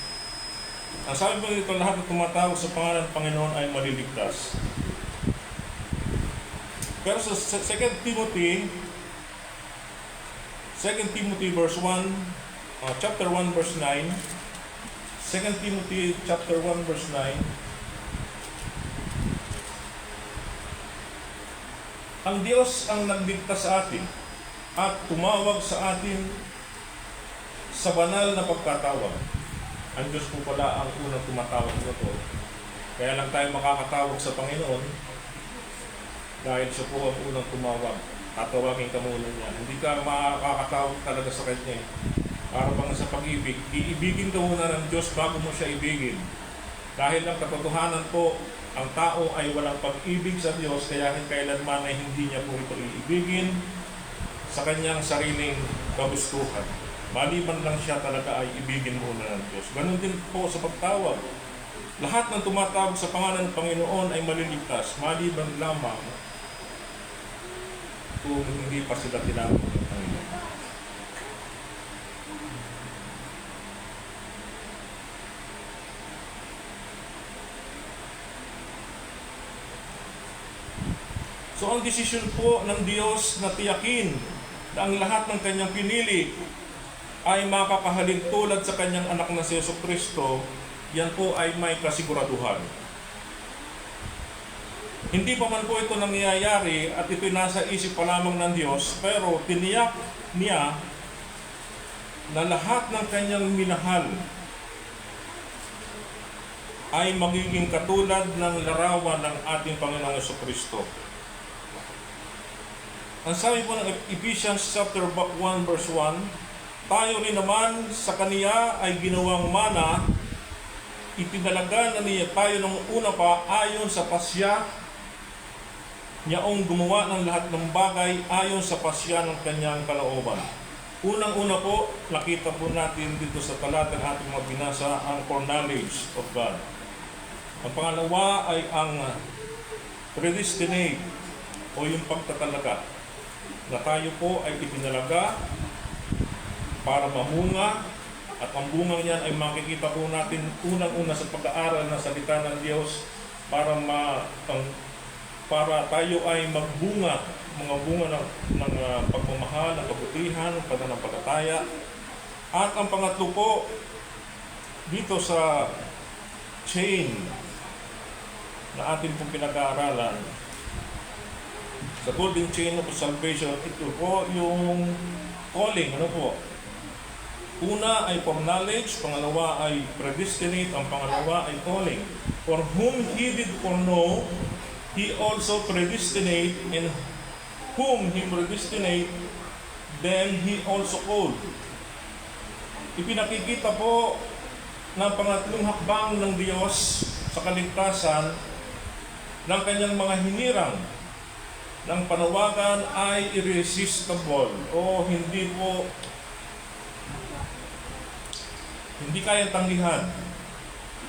Ang sabi po dito, lahat ng tumatawag sa pangalan ng Panginoon ay maliligtas. Pero sa 2 Timothy verse 1, chapter 1 verse 9, 2 Timothy chapter 1 verse 9, ang Diyos ang nagligtas sa atin at tumawag sa atin sa banal na pagkatawag. Ang Diyos po pala ang unang tumatawag nito. Kaya lang tayo makakatawag sa Panginoon dahil siya po ang unang tumawag. Tatawagin ka muna niya. Hindi ka makakatawag talaga sa Kanya. Para bang sa pag-ibig, iibigin ka muna ng Diyos bago mo siya ibigin. Dahil ang katotohanan po, ang tao ay walang pag-ibig sa Diyos, kaya kailanman ay hindi niya po ito iibigin sa kanyang sariling kagustuhan. Maliban lang siya talaga ay ibigin muna ng Diyos. Ganon din po sa pagtawag. Lahat ng tumatawag sa pangalan ng Panginoon ay maliligtas, maliban lamang kung hindi pa sila tinawag ng Panginoon. So ang desisyon po ng Diyos na tiyakin na ang lahat ng kanyang pinili ay makakahalin tulad sa kanyang anak na si Jesucristo, yan po ay may kasiguraduhan. Hindi pa man po ito nangyayari at ito'y nasa isip pa lamang ng Diyos, pero tiniyak niya na lahat ng kanyang minahal ay magiging katulad ng larawan ng ating Panginoong Jesucristo. Ang sabi po ng Ephesians chapter 1 verse 1, tayo rin naman sa Kaniya ay ginawang mana, itinalaga na niya tayo nung una pa ayon sa pasya niyaong gumawa ng lahat ng bagay ayon sa pasya ng kanyang kalooban. Unang-una po, nakita po natin dito sa talatang ating mabinasa ang foreknowledge of God. Ang pangalawa ay ang predestinate o yung pagtatalaga, na tayo po ay itinalaga para mamunga At ang bunga niyan ay makikita po natin unang-una sa pag-aaral ng salita ng Diyos para tayo ay magbunga, mga bunga ng pagmamahal, ng kabutihan, ng pananampalataya. At ang pangatlo po, dito sa chain na atin pong pinag-aaralan, sa golden chain of salvation, ito po yung calling, ano po? Una ay for knowledge, pangalawa ay predestinate, ang pangalawa ay calling. For whom He did foreknow, He also predestinate, and whom He predestinate, then He also called. Ipinakikita po ng pangatlong hakbang ng Diyos sa kaligtasan ng kanyang mga hinirang ng panawagan ay irresistible o hindi kayang tanggihan.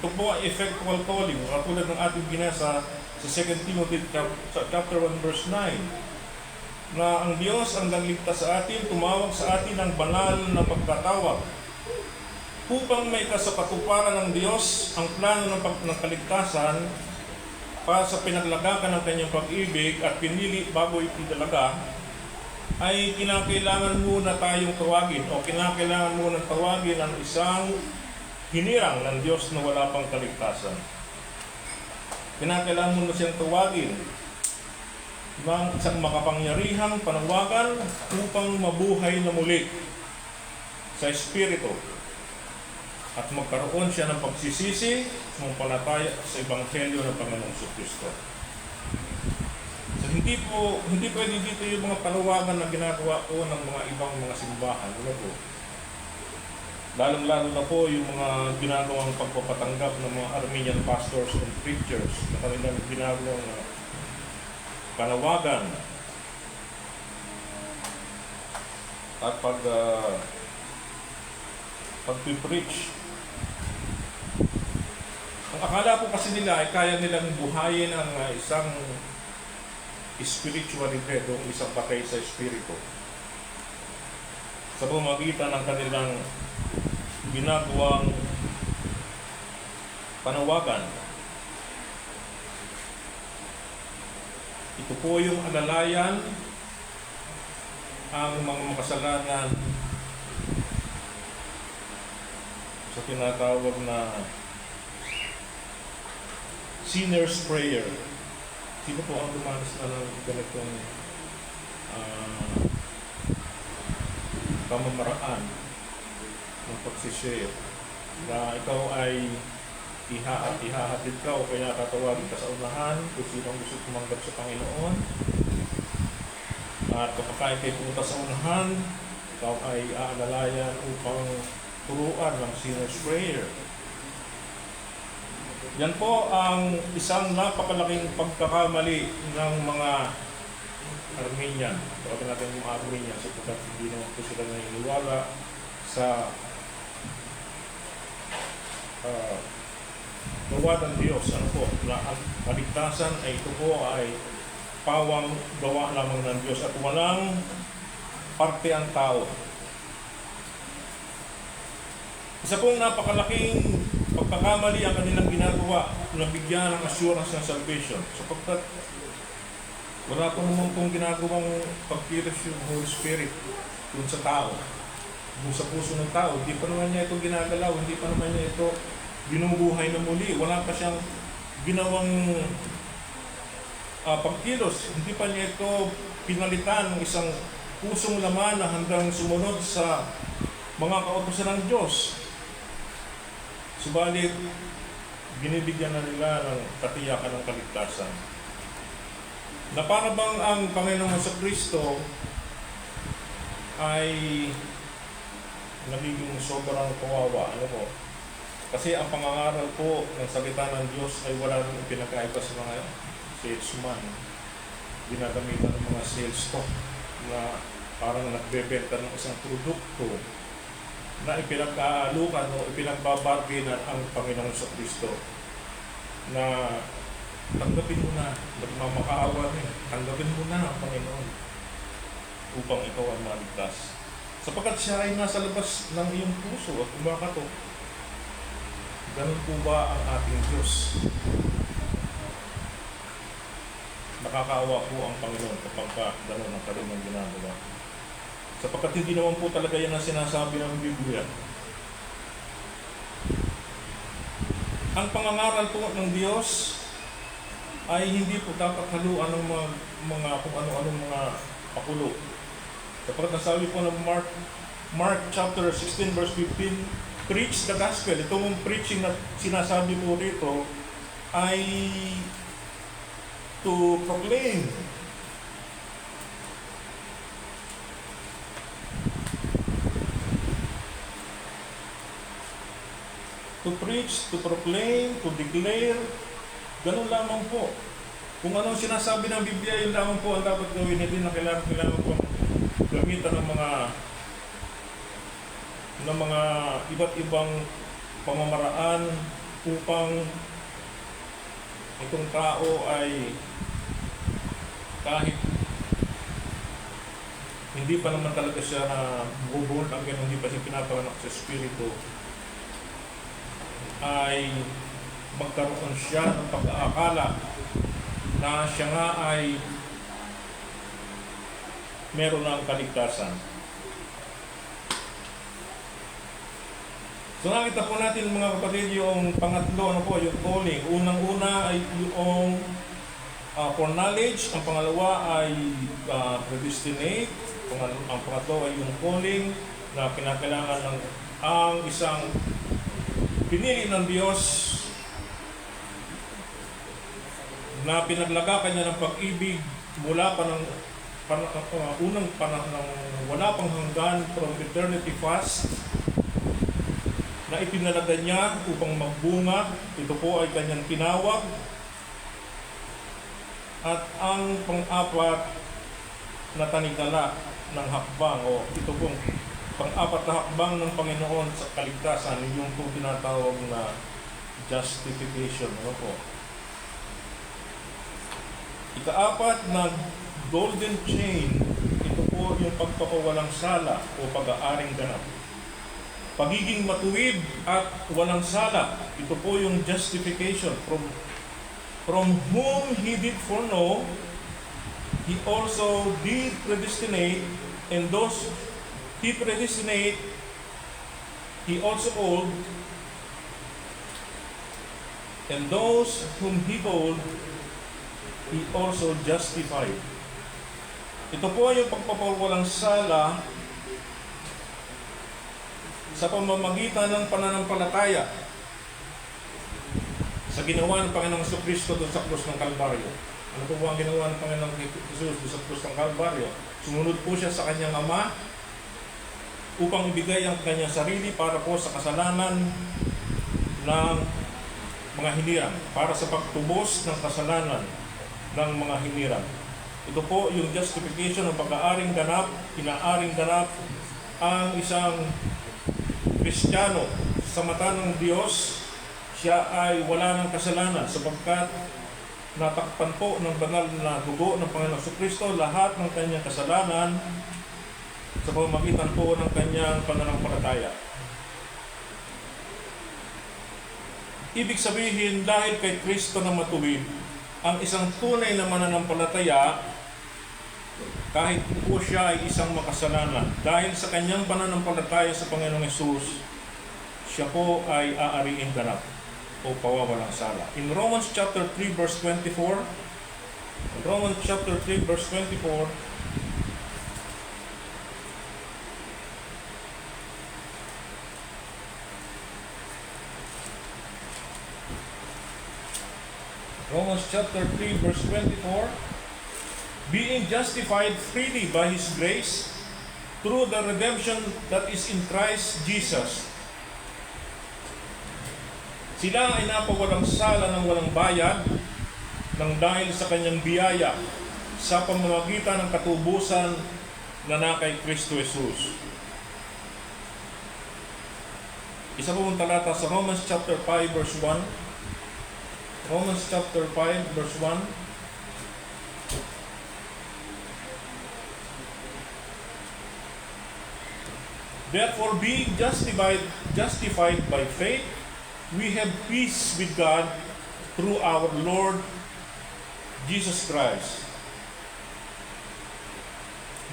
Ito po ay effectual calling, katulad ng ating binasa sa 2 Timothy chapter 1 verse 9, na ang Diyos ang nagligtas sa atin, tumawag sa atin ng banal na pagkatawag upang may kasapatuparan ng Diyos ang plano ng kaligtasan para sa pinaglagakan ng kanyang pag-ibig at pinili bago itidalaga, ay kinakailangan muna tayong tawagin o kinakailangan muna tawagin ang isang hinirang ng Diyos na wala pang kaligtasan. Kinakailangan muna siyang tawagin ng isang makapangyarihang panawagan upang mabuhay na muli sa Espiritu at magkaroon siya ng pagsisisi, sumampalataya sa Ebanghelyo ng Panginoong Kristo. So hindi pwede dito yung mga panawagan na ginagawa po ng mga ibang mga simbahan. Ano po? Lalong-lalo na po yung mga ginagawang pagpapatanggap ng mga Armenian pastors and preachers na kanilang ginagawang panawagan. At pag-preach. Ang akala po kasi nila ay kaya nilang buhayin ang isang spiritually dead o isang patay sa espiritu sa pamamagitan ng kanilang ginagawang panawagan. Ito po yung alalayan ang mga makasalanan sa tinatawag na sinner's prayer. Sino po ang dumanas na ng ganitong pamamaraan ng pagsishare na ikaw ay ihahatid ka o kaya tatawagin ka sa unahan kung sino ang gusto tumanggap sa Panginoon, at kapag kayo pumunta sa unahan, ikaw ay aalalayan upang turuan ng sinner's prayer. Yan po ang isang napakalaking pagkakamali ng mga Armenian. Tawagin natin yung mga Armenian sapagkat hindi naman po sila naniniwala sa gawa ng Diyos. Ano po, na ang kaligtasan ay ito po ay pawang gawa lamang ng Diyos at walang parte ang tao. Isa pong napakalaking pagkakamali ang kanilang ginagawa na bigyan ng assurance ng salvation. Sapagkat wala po naman pong ginagawang pagkilos yung Holy Spirit dun sa tao, dun sa puso ng tao. Hindi pa naman niya ito ginagalaw, hindi pa naman niya ito binubuhay na muli. Wala pa siyang ginawang pagkilos. Hindi pa niya ito pinalitan ng isang pusong laman na handang sumunod sa mga kautusan ng Diyos. Subalit, binibigyan na nila ng katiyakan ng kaligtasan. Na para bang ang Panginoon sa Kristo ay nagiging sobrang kawawa. Ano po? Kasi ang pangangaral po ng salita ng Diyos ay wala nang ipinakaiba sa mga salesman. Ginagamitan ng mga sales talk na parang nagbebenta ng isang produkto na ipinagkaalukan o ipinagbabarginan ang Panginoon sa Kristo na tanggapin mo na, nagmamakaawa rin, tanggapin mo na ang Panginoon upang ikaw ay maligtas. sapagkat siya ay nasa labas ng iyong puso at kumakatok. Ganun po ba ang ating Diyos? Nakakaawa po ang Panginoon kapag ganun ang kanyang ginagawa. Sapagkat hindi naman po talaga yan ang sinasabi ng Biblia. Ang pangangaral po ng Diyos ay hindi po dapat haluan ng mga kung ano-anong mga pakulo. Sapagkat nasabi po ng Mark chapter 16 verse 15, preach the gospel. Itong preaching na sinasabi po rito ay to proclaim. To preach, to proclaim, to declare, ganun lamang po. Kung anong sinasabi ng Biblia, yun lamang po ang dapat gawin. Hindi na kailangan po gamitan ng mga iba't ibang pamamaraan upang itong tao ay kahit hindi pa naman talaga siya na bubuhol hanggang hindi pa siya pinapanganak sa Espiritu, ay magkaroon siya ng pag-aakala na siya nga ay meron ng kaligtasan. So nakita po natin mga kapatid yung pangatlo, yung calling. Unang-una ay yung for knowledge, ang pangalawa ay predestinate, ang pangatlo ay yung calling na kinakailangan ng ang isang pinili ng Diyos na pinaglaga kanya ng pag-ibig mula pa ng unang panahon ng wala pang hanggan, from eternity past, na ipinalaga niya upang magbunga. Ito po ay kanyang tinawag. At ang pang-apat na tanikala ng hakbang, o ito pong pang-apat na hakbang ng Panginoon sa kaligtasan, yung po tinatawag na justification. Ano po? Ika-apat na golden chain, ito po yung pagpapawalang sala o pag-aaring ganap. Pagiging matuwid at walang sala, ito po yung justification. From whom He did foreknow, He also did predestinate, and those He predestinate, He also called, and those whom He called, He also justified. Ito po yung pagpapawalang sala sa pamamagitan ng pananampalataya sa ginawa ng Panginoong Jesucristo doon sa krus ng Kalbaryo. Ano po ang ginawa ng Panginoong Jesus doon sa krus ng Kalbaryo? Sumunod po siya sa kanyang Ama upang ibigay ang kanyang sarili para po sa kasalanan ng mga hinirang, para sa pagtubos ng kasalanan ng mga hinirang. Ito po yung justification ng pag-aaring ganap, inaaring ganap ang isang Kristiyano sa mata ng Diyos. Siya ay wala ng kasalanan sapagkat natakpan po ng banal na dugo ng Panginoong Jesucristo lahat ng kanyang kasalanan sa pamamagitan po ng kanyang pananampalataya. Ibig sabihin, dahil kay Kristo na matuwid, ang isang tunay na mananampalataya, kahit po siya ay isang makasalanan, dahil sa kanyang pananampalataya sa Panginoong Hesus, siya po ay aariing ganap o pawawalang sala. In Romans chapter 3 verse 24, Romans chapter 3 verse 24, Romans chapter 3 verse 24, being justified freely by His grace through the redemption that is in Christ Jesus. Sila ay napawalang sala ng walang bayad nang dahil sa kanyang biyaya sa pamamagitan ng katubusan na kay Kristo Jesus. Isa po mong talata sa Romans chapter 5 verse 1. Romans chapter 5 verse 1. Therefore, being justified by faith, we have peace with God through our Lord Jesus Christ.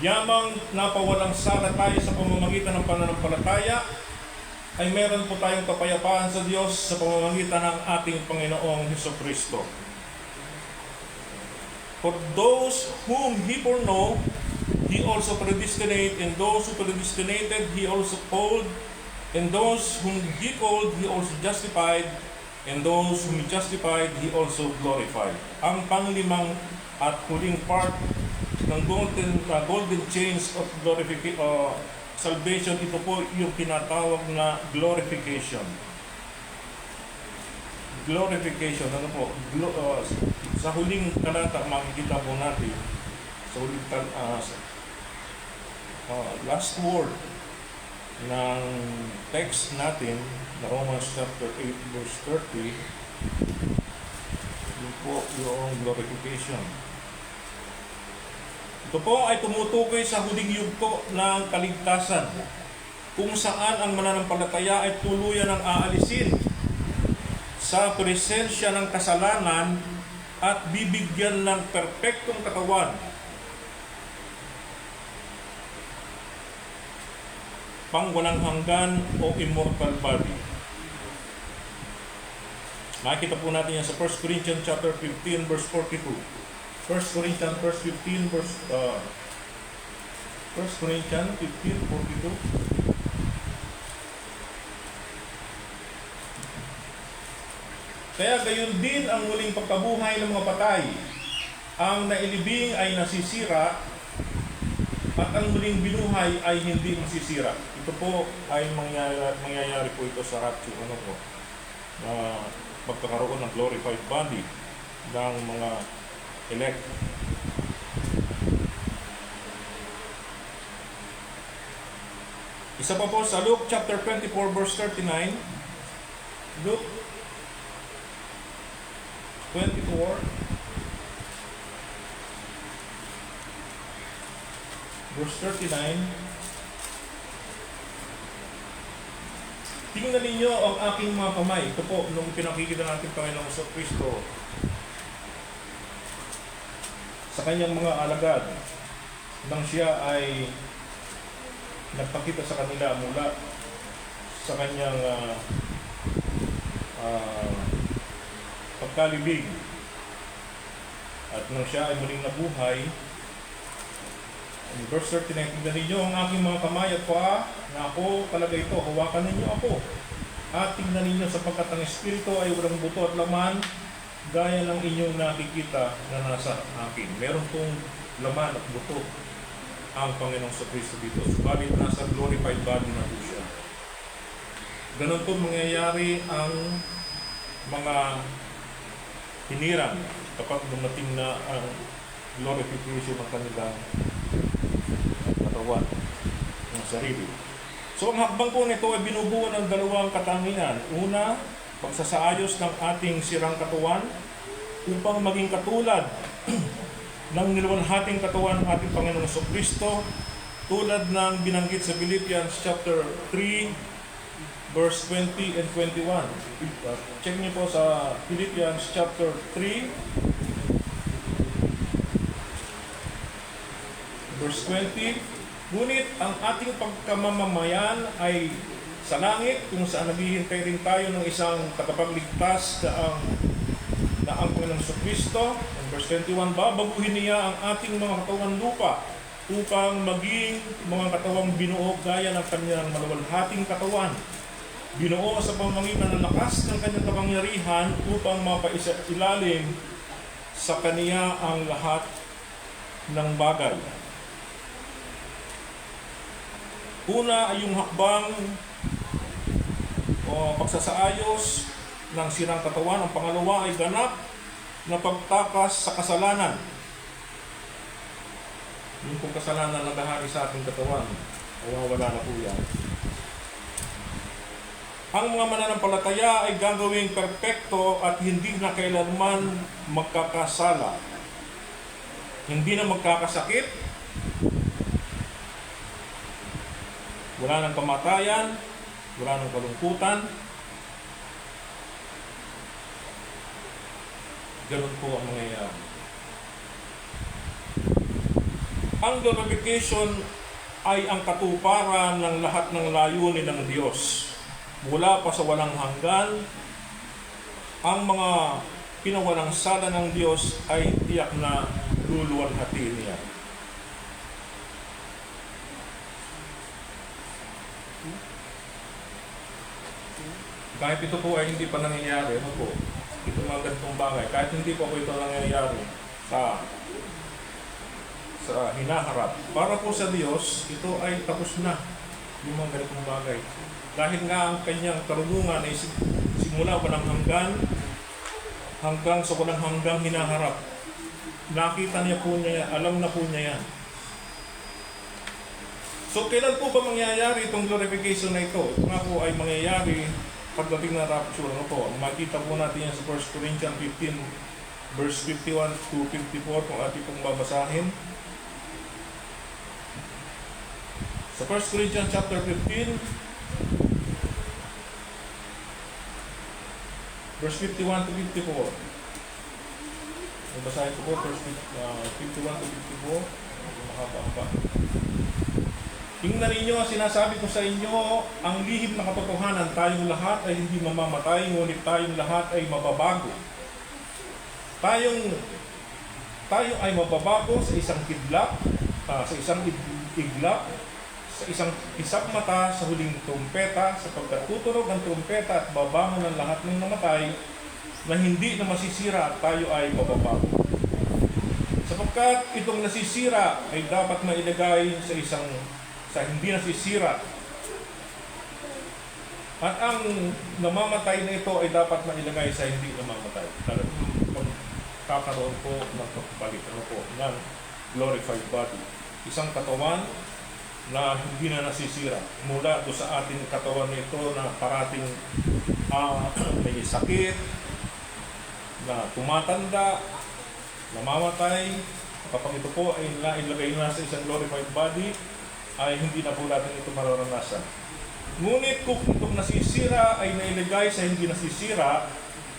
Yamang napawalang sala tayo sa pamamagitan ng pananampalataya, ay meron po tayong kapayapaan sa Diyos sa pamamagitan ng ating Panginoong Hesukristo. For those whom He foreknow, He also predestinate, and those who predestinated, He also called, and those whom He called, He also justified, and those whom He justified, He also glorified. Ang panglimang at huling part ng golden chains of salvation, ito po yung tinatawag na glorification. Glorification, ano po? Sa huling talata, makikita po natin, sa huling last word ng text natin, na Romans chapter 8, verse 30, yun po yung glorification. Ito po ay tumutukoy sa huling yugto ng kaligtasan, kung saan ang mananampalataya ay tuluyan ng aalisin sa presensya ng kasalanan at bibigyan ng perpektong katawan, pang walang hanggan o immortal body. Makikita po natin yan sa 1 Corinthians chapter 15 verse 42. 1 Corinthians 15 verse 1 Corinthians 15:42. Kaya gayon din ang muling pagkabuhay ng mga patay. Ang nailibing ay nasisira at ang muling binuhay ay hindi masisira. Ito po ay mangyayari po ito sa rapture, magkakaroon ng glorified body ng mga elect. Isa pa po sa Luke chapter 24 verse 39. Luke 24 verse 39. Tingnan ninyo ang aking mga kamay. Ito po, nung pinakikita natin Panginoon sa Kristo sa kanyang mga alagad, nang siya ay nagpakita sa kanila mula sa kanyang pagkalibig, at nang siya ay muling nabuhay. In verse 39, tignan ninyo ang aking mga kamay at paa, na ako talaga ito, hawakan ninyo ako. At tignan ninyo, sapagkat ang Espiritu ay walang buto at laman, gaya ng inyong nakikita na nasa akin. Meron pong laman at buto ang Panginoong sa Kristo dito. Subalit nasa glorified body na po siya. Ganun po mangyayari ang mga hinirang kapag dumating na ang glorification ng kanilang katawan ng sarili. So ang hakbang po nito ay binubuo ng dalawang katangian. Una, pagsasaayos ng ating sirang katawan upang maging katulad ng niluwalhating katawan ng ating Panginoong Kristo, tulad ng binanggit sa Philippians chapter 3 verse 20 and 21. Check niyo po sa Philippians chapter 3 verse 20. Ngunit ang ating pagkamamamayan ay sa langit, kung saan naghihintay rin tayo ng isang tagapagligtas na ang Panginoong Kristo. In verse 21, babaguhin niya ang ating mga katawang lupa upang maging mga katawang binuo gaya ng kanyang maluwalhating katawan. Binuo sa pamamagitan ng lakas ng kanyang kapangyarihan upang mapailalim sa kaniya ang lahat ng bagay. Una ay yung hakbang o pagsasaayos ng sirang katawan. Ang pangalawa ay ganap na pagtakas sa kasalanan. Yung kung kasalanan naghahari sa ating katawan, mawawala na po yan. Ang mga mananampalataya ay gagawing perpekto at hindi na kailanman magkakasala. Hindi na magkakasakit. Wala ng kamatayan, wala ng kalungkutan. Ganun po ang mangyayari. Ang glorification ay ang katuparan ng lahat ng layunin ng Diyos. Mula pa sa walang hanggan, ang mga pinawalang sala ng Diyos ay tiyak na luluwalhati niya. Kahit ito po ay hindi pa nangyayari, ano po, itong mga ganitong bagay, kahit hindi po ito nangyayari sa hinaharap, para po sa Diyos, ito ay tapos na yung mga ganitong bagay. Dahil nga ang kanyang karunungan ay simula walang hanggang sa walang hanggang hinaharap. Nakita niya po niya, alam na po niya yan. So, kailan po ba mangyayari itong glorification na ito? Ito nga po ay mangyayari pagdating na rapture. Ano po? Makita po natin yan sa 1 Corinthians 15, verse 51 to 54, kung ating pong babasahin. Sa 1 Corinthians chapter 15, verse 51 to 54. Babasahin ko po, verse 51 to 54. Mahaba-haba. Tingnan ninyo, sinasabi ko sa inyo, ang lihim na katotohanan, tayong lahat ay hindi mamamatay, ngunit tayong lahat ay mababago. Tayo ay mababago sa isang kidlat, sa isang iglap, sa isang isang mata sa huling trumpeta, sapagkat tutunog ang trumpeta at babangon ng lahat ng namatay na hindi na masisira at tayo ay mababago. Sapagkat itong nasisira ay dapat mailagay sa hindi nasisira. At ang namamatay na ito ay dapat mailagay sa hindi namamatay. Kakaroon po ng pagpapalit ng glorified body. Isang katawan na hindi na nasisira. Mula do sa ating katawan nito na parating may sakit, na tumatanda, namamatay. Kapag ito po ay nailagay na sa isang glorified body, ay hindi na po natin ito mararanasan. Ngunit kung itong nasisira ay nailagay sa hindi nasisira,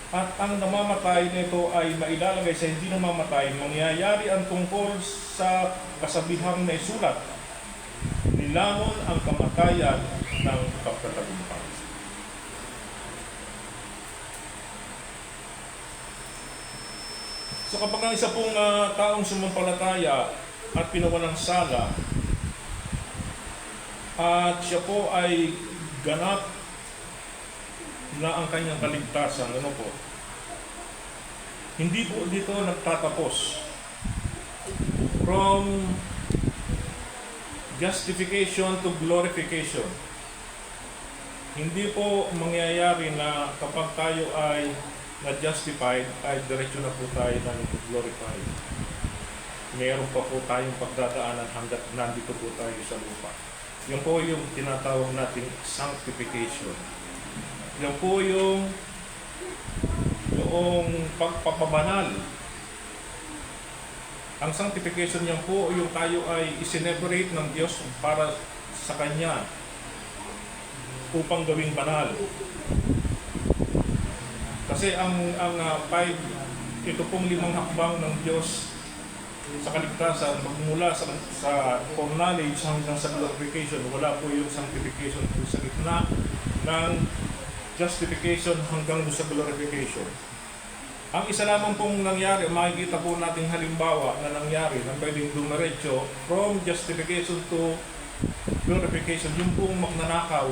at ang namamatay nito ay mailalagay sa hindi namamatay, mangyayari ang tungkol sa kasabihang na isulat. Nilamon ang kamatayan ng kapkatagumpay. So kapag ang isa pong taong sumampalataya at pinawalang sala, at siya po ay ganap na ang kanyang kaligtasan, hindi po dito nagtatapos. From justification to glorification. Hindi po mangyayari na kapag tayo ay na-justified, ay diretso na po tayo ng glorified. Meron pa po tayong pagdadaanan hanggat nandito po tayo sa lupa. Yan po yung tinatawag nating sanctification. Yan po yung pagpapabanal. Ang sanctification niyan po, yung tayo ay isineparate ng Diyos para sa Kanya upang gawing banal. Kasi ito pong 5 hakbang ng Diyos sa kaligtasan, magmula sa foreknowledge hanggang sa glorification, wala po yung sanctification sa gitna ng justification hanggang sa glorification. Ang isa lamang pong nangyari, makikita po nating halimbawa na nangyari na pwedeng dumiretso from justification to glorification, yung pong magnanakaw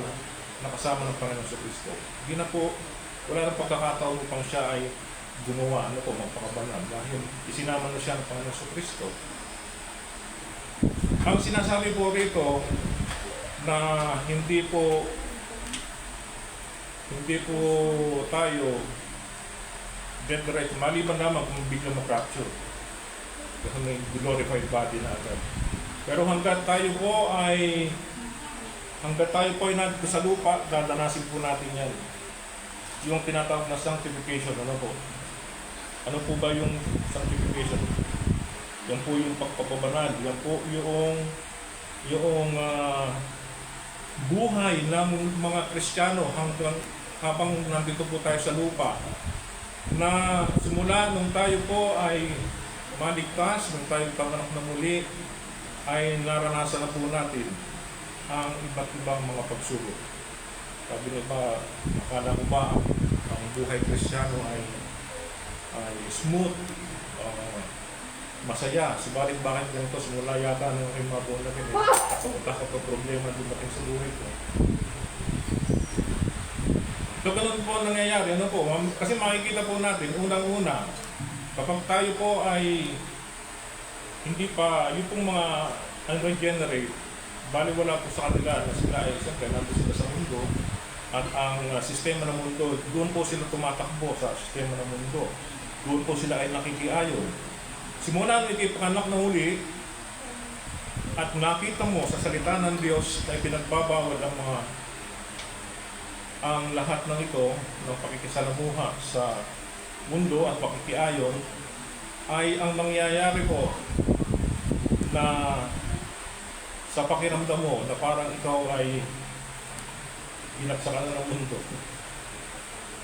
na kasama ng Panginoon sa Kristo. Hindi na po, wala nang pagkakataon upang siya ay gumawa, magpakabanal, dahil isinama na siya ng Panginoon sa Kristo. Ang sinasabi po rito na hindi po tayo dead-right, maliban lamang kung biglang ma-fracture. Kasi may glorified body na agad. Pero hanggat tayo po ay nandito sa lupa, dadanasin po natin yan. Yung tinatawag na sanctification, ano po ba yung sanctification? Yan po yung pagpapabanal. Yan po yung buhay ng mga Kristiyano habang nandito po tayo sa lupa, na simula nung tayo po ay maligtas, nung tayo panganak na muli, ay naranasan na po natin ang iba't ibang mga pagsubok. Sabi nyo ba, akala ko ba ang buhay Kristiyano ay smooth, masaya? Subalit bakit ganito? Simula yata nung aking mga buwan na rin, takot ang problema dumating sa buhay ko. So ganun po ang nangyayari, ano po? Kasi makikita po natin, unang-una, kapag tayo po ay hindi pa, yung pong mga unregenerate, bali wala po sa kanila na sila ay siyempre nandun sila sa mundo, at ang sistema ng mundo, doon po sila tumatakbo sa sistema ng mundo. Doon po sila ay nakikiayon. Simula nung ikipanganak na huli, at nakita mo sa salita ng Diyos na ipinagbabawal ang lahat ng ito, ng pakikisalamuha sa mundo at pakikiayon, ay ang mangyayari po na sa pakiramdam mo na parang ikaw ay binagsakan na ng mundo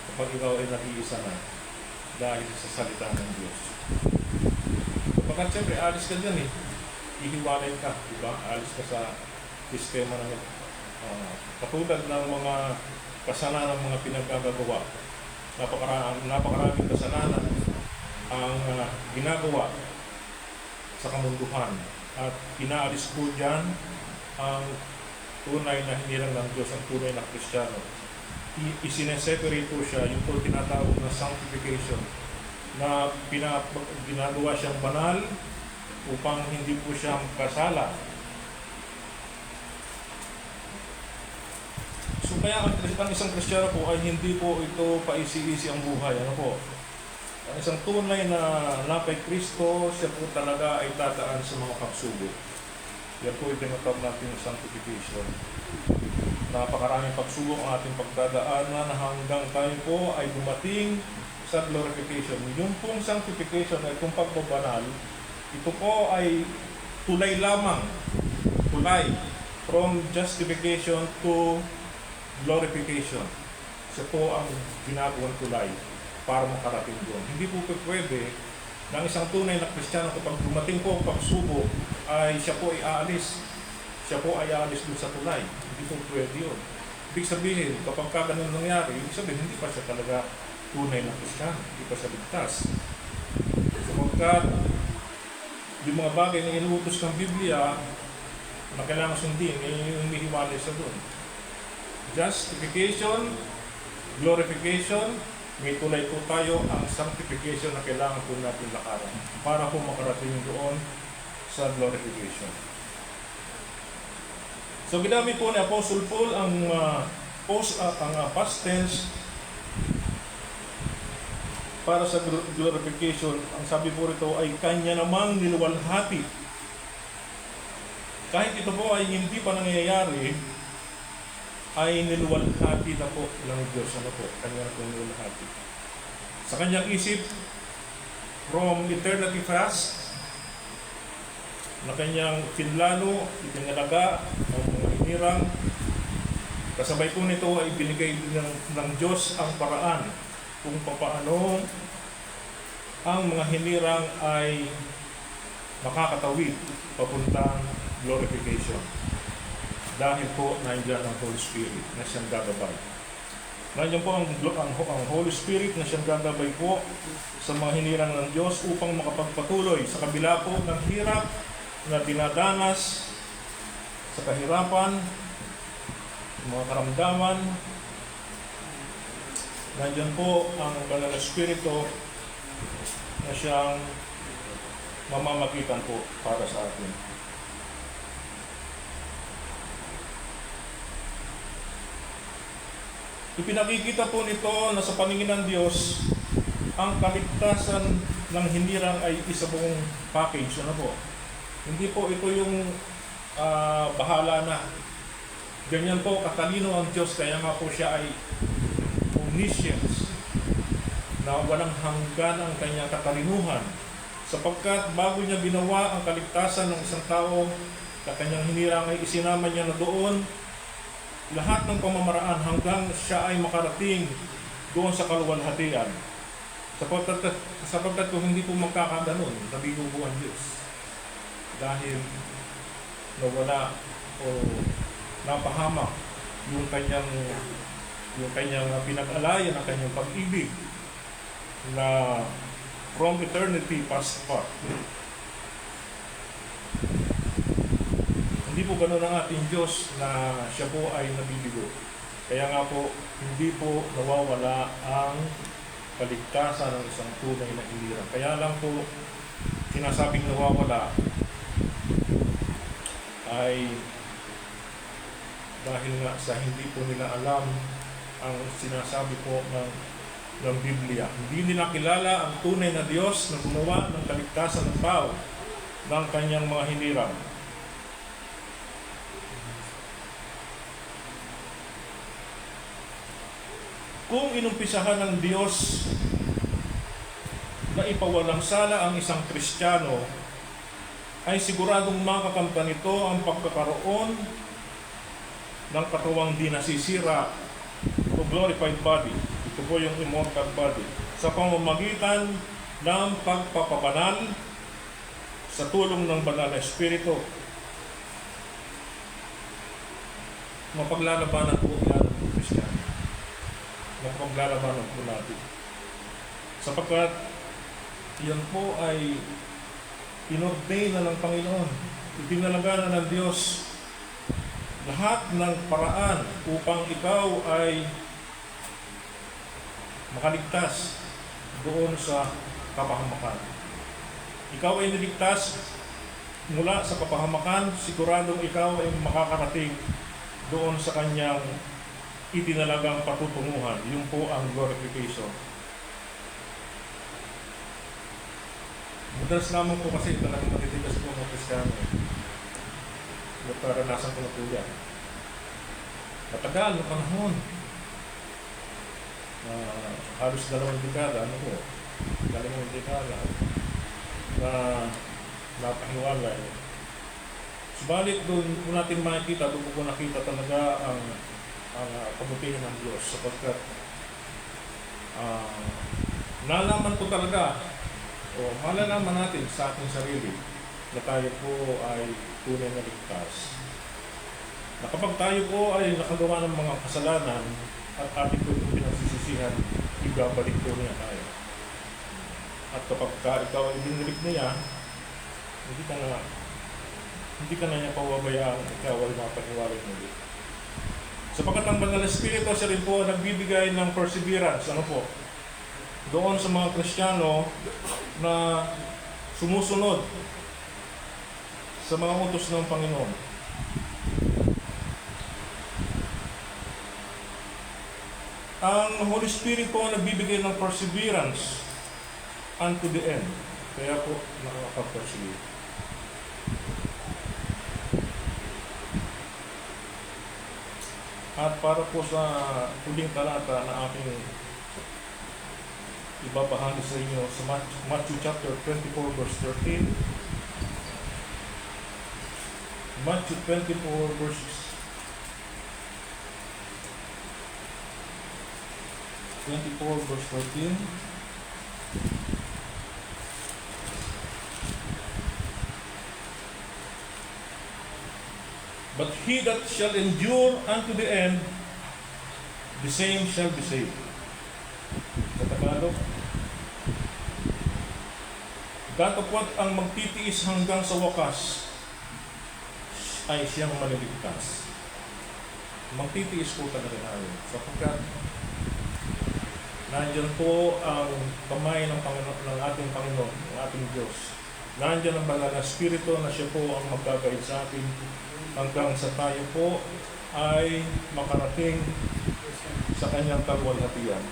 kapag ikaw ay nag-iisa na dahil sa salita ng Diyos. Kapag siyempre, alis ka dyan ihiwalay ka, diba? Alis ka sa sistema ng katulad ng mga kasalanan ng mga pinagkagagawa. Napakaraming kasalanan ang ginagawa sa kamunduhan, at inaalis po dyan ang tunay na hinirang ng Diyos, ang tunay na Kristiyano. Isineseparate po siya, yung po tinatawag na sanctification, na ginagawa siyang banal upang hindi po siya kasala. So kaya ang isang Kristiyano po ay hindi po ito paisi-isi ang buhay. Ano po? Ang isang tunay na napay Kristo, siya po talaga ay dadaan sa mga pagsubok. Yan po yung tinatawag natin yung sanctification. Napakaraming pagsubok ang ating pagdadaanan hanggang tayo po ay dumating sa glorification. Yung pong sanctification ay kung pagbabanal, ito po ay tulay lamang. Tulay. From justification to glorification. Siya po ang ginagawang tulay para makarating doon. Hindi po pwede na isang tunay na Kristiyano kapag dumating po ang pagsubok ay siya po ay aalis. Siya po ay aalis doon sa tulay. Hindi po pwede yun. Ibig sabihin, kapag ganun nangyari, ibig sabihin, hindi pa siya talaga tunay na Kristiyano. Hindi pa siya ligtas. Sapagkat yung mga bagay na inuutos ng Biblia na kailangan sundin, yung humihiwalay sa doon. Justification, glorification, may tulay po tayo ang sanctification na kailangan po natin lakaran para po makarating doon sa glorification. So ginamit po ni Apostle Paul ang past tense para sa glorification. Ang sabi po rito ay kanya namang niluwalhati. Kahit ito po ay hindi pa nangyayari, ay niluwalhati na po ng Diyos. Ano po? Kanya na po niluwalhati. Sa kanyang isip, from eternity past, na kanyang pinlano, ipinalaga ang mga hinirang. Kasabay po nito ay binigay ng Diyos ang paraan kung paano ang mga hinirang ay makakatawid papuntang glorification. Dahil po nandiyan ang Holy Spirit na siyang gagabay. Nandiyan po ang Holy Spirit na siyang gagabay po sa mga hinirang ng Diyos upang makapagpatuloy sa kabila po ng hirap na dinadanas sa kahirapan, mga karamdaman. Nandiyan po ang Banal na Espiritu na siyang mamamagitan po para sa atin. Ipinakikita po nito na sa paningin ng Diyos, ang kaligtasan ng hinirang ay isa buong package. Ano po? Hindi po ito yung bahala na. Ganyan po katalino ang Diyos, kaya nga po siya ay omniscience, na walang hanggan ang kanyang katalinuhan. Sapagkat bago niya ginawa ang kaligtasan ng isang tao, na kanyang hinirang ay isinama niya na doon lahat ng pamamaraan hanggang siya ay makarating doon sa kaluwalhatian. Sapagkat kung hindi po magkakaganon, nabigo po ang Diyos. Dahil nawala o napahamak yung kanyang pinag-alayan, ang kanyang pag-ibig na from eternity past par. Hindi po ganun ang ating Diyos na siya po ay nabibigo. Kaya nga po, hindi po nawawala ang kaligtasan ng isang tunay na hinirang. Kaya lang po, sinasabing nawawala ay dahil nga sa hindi po nila alam ang sinasabi po ng Biblia. Hindi nila kilala ang tunay na Diyos na gumawa ng kaligtasan ng tao ng kanyang mga hinirang. Kung inumpisahan ng Diyos na ipawalang sala ang isang Kristiyano, ay siguradong makakamtan nito ang pagkakaroon ng katawang di nasisira o glorified body. Ito po yung immortal body. Sa pamamagitan ng pagpapabanal sa tulong ng banal na Espiritu. Mapaglalabanan po yan ng Kristiyano. Mapaglalabanan po natin. Sapagkat yan po ay inordain na ng Panginoon. Ipinalagana ng Diyos lahat ng paraan upang ikaw ay makaligtas doon sa kapahamakan. Ikaw ay niligtas mula sa kapahamakan, siguradong ikaw ay makakarating doon sa kanyang itinalagang patutunguhan. Yun po ang glorification. Madalas naman po kasi talagang matitigas po ng Kristiyano. Naranasan ko na po yan. Matagal na panahon. Halos 2 dekada, ano po? 2 dekada na napahiwalay. Subalit doon po natin makikita, doon po nakita talaga ang kabutihan ng Diyos sapagkat nalaman po talaga o malalaman natin sa ating sarili na tayo po ay tunay na ligtas. Na kapag tayo po ay nakagawa ng mga kasalanan at ating po itong pinagsisisihan, ibabalik po niya tayo. At kapag ikaw ay binilik niya, hindi ka na niya pawabayaan, ikaw ay mapahiwalay muli. Sapagkat ang Banal na Espiritu, siya rin po nagbibigay ng perseverance. Ano po? Doon sa mga Kristiyano na sumusunod sa mga utos ng Panginoon. Ang Holy Spirit po nagbibigay ng perseverance unto the end. Kaya po nakakapag-persevere. At para po sa huling talata na aking ibabahagi sa inyo sa Matthew chapter 24 verse 13. Matthew 24 verses 24 verse 14. But he that shall endure unto the end, the same shall be saved. Sa Tagalog, datapwat ang magtitiis hanggang sa wakas ay siyang maliligtas. Magtitiis po talaga tayo sapagkat nandiyan po ang kamay ng Panginoon, ng ating Panginoon, ng ating Diyos. Nandiyan ang Banal na Espiritu na siya po ang mag-guide sa atin hanggang sa tayo po ay makarating sa kanyang kaluwalhatian.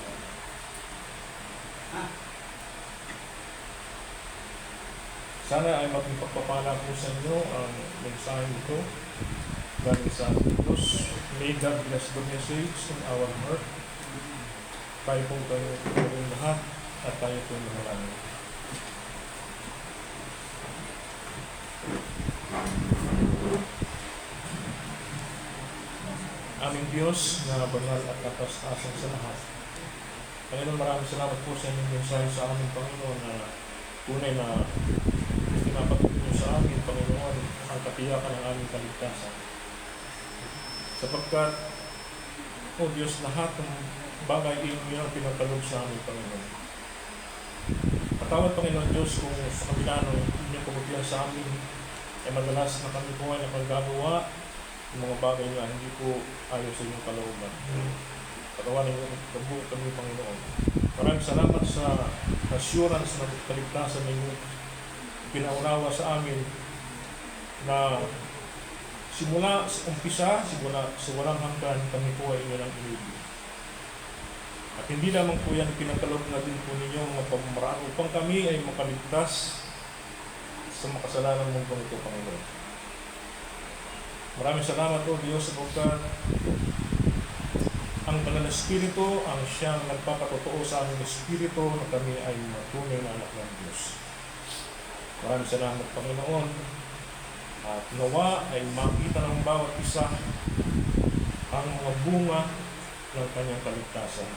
Sana ay maging pagpapala po sa inyo ang mensahe nito galing sa Diyos. May God bless the message in our heart. Tayo po kayong lahat at tayo po manalangin. Aming Diyos na banal at katas-tasan sa lahat. Panginoon, maraming salamat po sa inyong mensahe sa amin, Panginoon, na tunay na pinapatuloy niyo sa amin, Panginoon, ang katiyakan ng aming kaligtasan. Sapagkat, O Diyos, lahat ng bagay inyo ang pinagkaloob sa amin, Panginoon. Patawad, Panginoon Diyos, kung sa kabila ng inyong kabutihan sa amin, ay madalas na kami po ay nakagagawa ng mga bagay na hindi po ayaw sa inyong kalooban. Patawarin niyo kami, Panginoon. Maraming salamat sa assurance na kaligtasan ninyo pinaunawa sa amin na simula sa umpisa, simula sa walang hanggan, kami po ay inyo ng inibig. At hindi lamang po yan pinagkaloob na din po ninyo mga pamamaraan upang kami ay makaligtas sa makasalanang mundong ito, Panginoon. Maraming salamat, O Diyos, sapagkat ang Banal na Espiritu ang siyang nagpapatotoo sa aming Espiritu na kami ay matunay na anak ng Diyos. Maraming salamat, Panginoon. At nawa ay makita ng bawat isa ang mga bunga ng kanyang kaligtasan.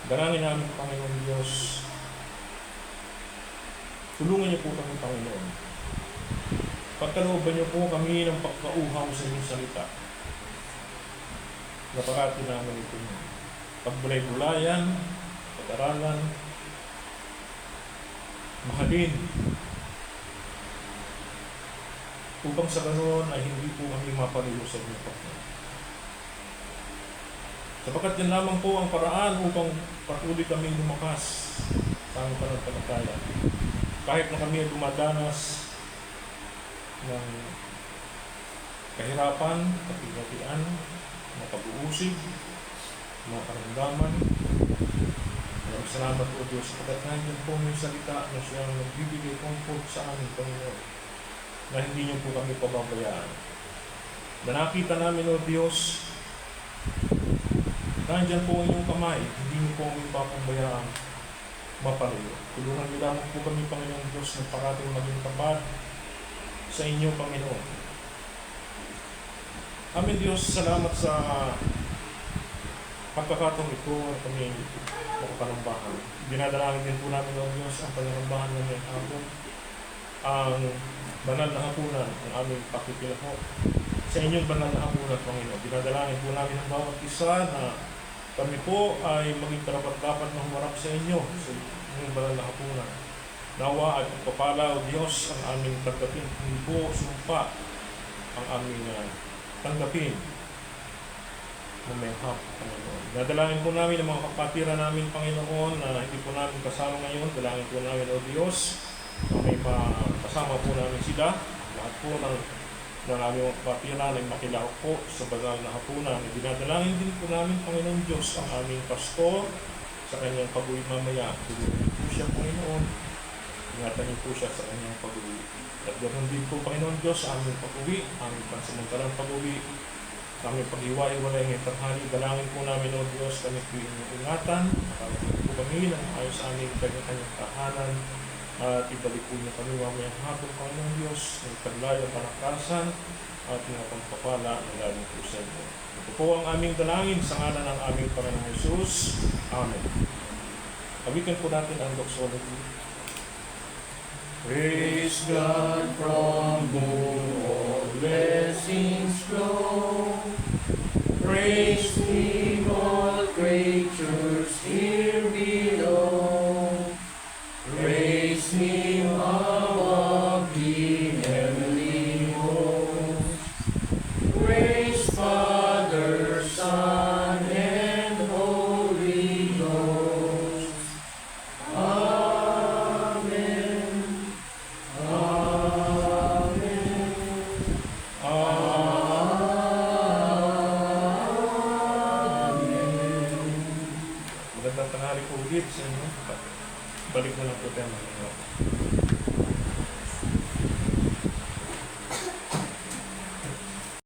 Dalangin namin, Panginoon Diyos, tulungan niyo po kami, Panginoon. Pagkalooban niyo po kami ng pagkauhaw sa inyong salita. Napakati namin ito niyo. Pagbulay-bulayan, pag-aralan, mahalin, upang sa ganoon ay hindi po kami mapanilo sa inyong Panginoon. Sapagkat yan lamang po ang paraan upang patuloy kami lumakas sa aming pananampalataya. Kahit na kami ay dumadanas ng kahirapan, kapigatian, mga pag-uusig, mga karamdaman. Maraming salamat po, Diyos, sapagkat nandiyan po yung salita na siyang nagbibigay comfort sa amin, Panginoon, na hindi niyo po kami pababayaan. Na nakita namin, O Diyos, nandiyan po ang inyong kamay, hindi niyo po kami papabayaan mapaluyo. Tulungan niyo lamang po kami, Panginoon Diyos, na parating maging tapat sa inyo, Panginoon. Amin, Diyos, salamat sa pagkakataong ito at kami makapanambahan. Dinadalangin din po namin, O Diyos, ang panambahan namin hapon, ang banal na hapunan, ang aming pakikilaho sa inyong banal na hapunan, Panginoon. Dinadalangin po namin ang bawat isa na kami po ay maging karapat-dapat na humarap sa inyo sa inyong banal na hapunan. Nawa at pagpapala, O Diyos, ang aming tanggapin. Hindi po sumpa ang aming tanggapin na may hap, Panginoon. Nadalangin po namin ang mga kapatira namin, Panginoon, na hindi po namin kasama ngayon. Dalangin po namin, O Diyos, na may kasama po namin sila. Lahat po ng aming mga kapatira na makilahok po sa banal na hapunan. Dinadalangin din po namin, Panginoon Diyos, ang aming pastor sa kanyang pag-uwi mamaya. Tulungan po siya, Panginoon. Ingatan niyo po siya sa kanyang pag-uwi. At ganoon din po, Panginoon Diyos, aming pag-uwi, aming pansamantalang pag-uwi, aming pag-iwa-iwalay ngayong tanghali. Dalangin po namin, O Diyos, kami po inyong ingatan, makakapit po kami ng ayos sa aming kanyang tahanan, at ibalik po niyo kami mamayang hapon, Panginoon Diyos, ng paglayang kalakasan at mga pagpapala na galing po sa inyo. Ito po ang aming dalangin sa ngalan ng aming Panginoong Jesus. Amen. Awitin po natin ang doxology. Praise God from whom all blessings flow. Praise Him, all creatures here below. Praise Him above the heavenly host. Praise Father, Son, and Holy Ghost. Amen. Amen. Magandang tanghali po ulit sa inyo. Balik na lang po tayo.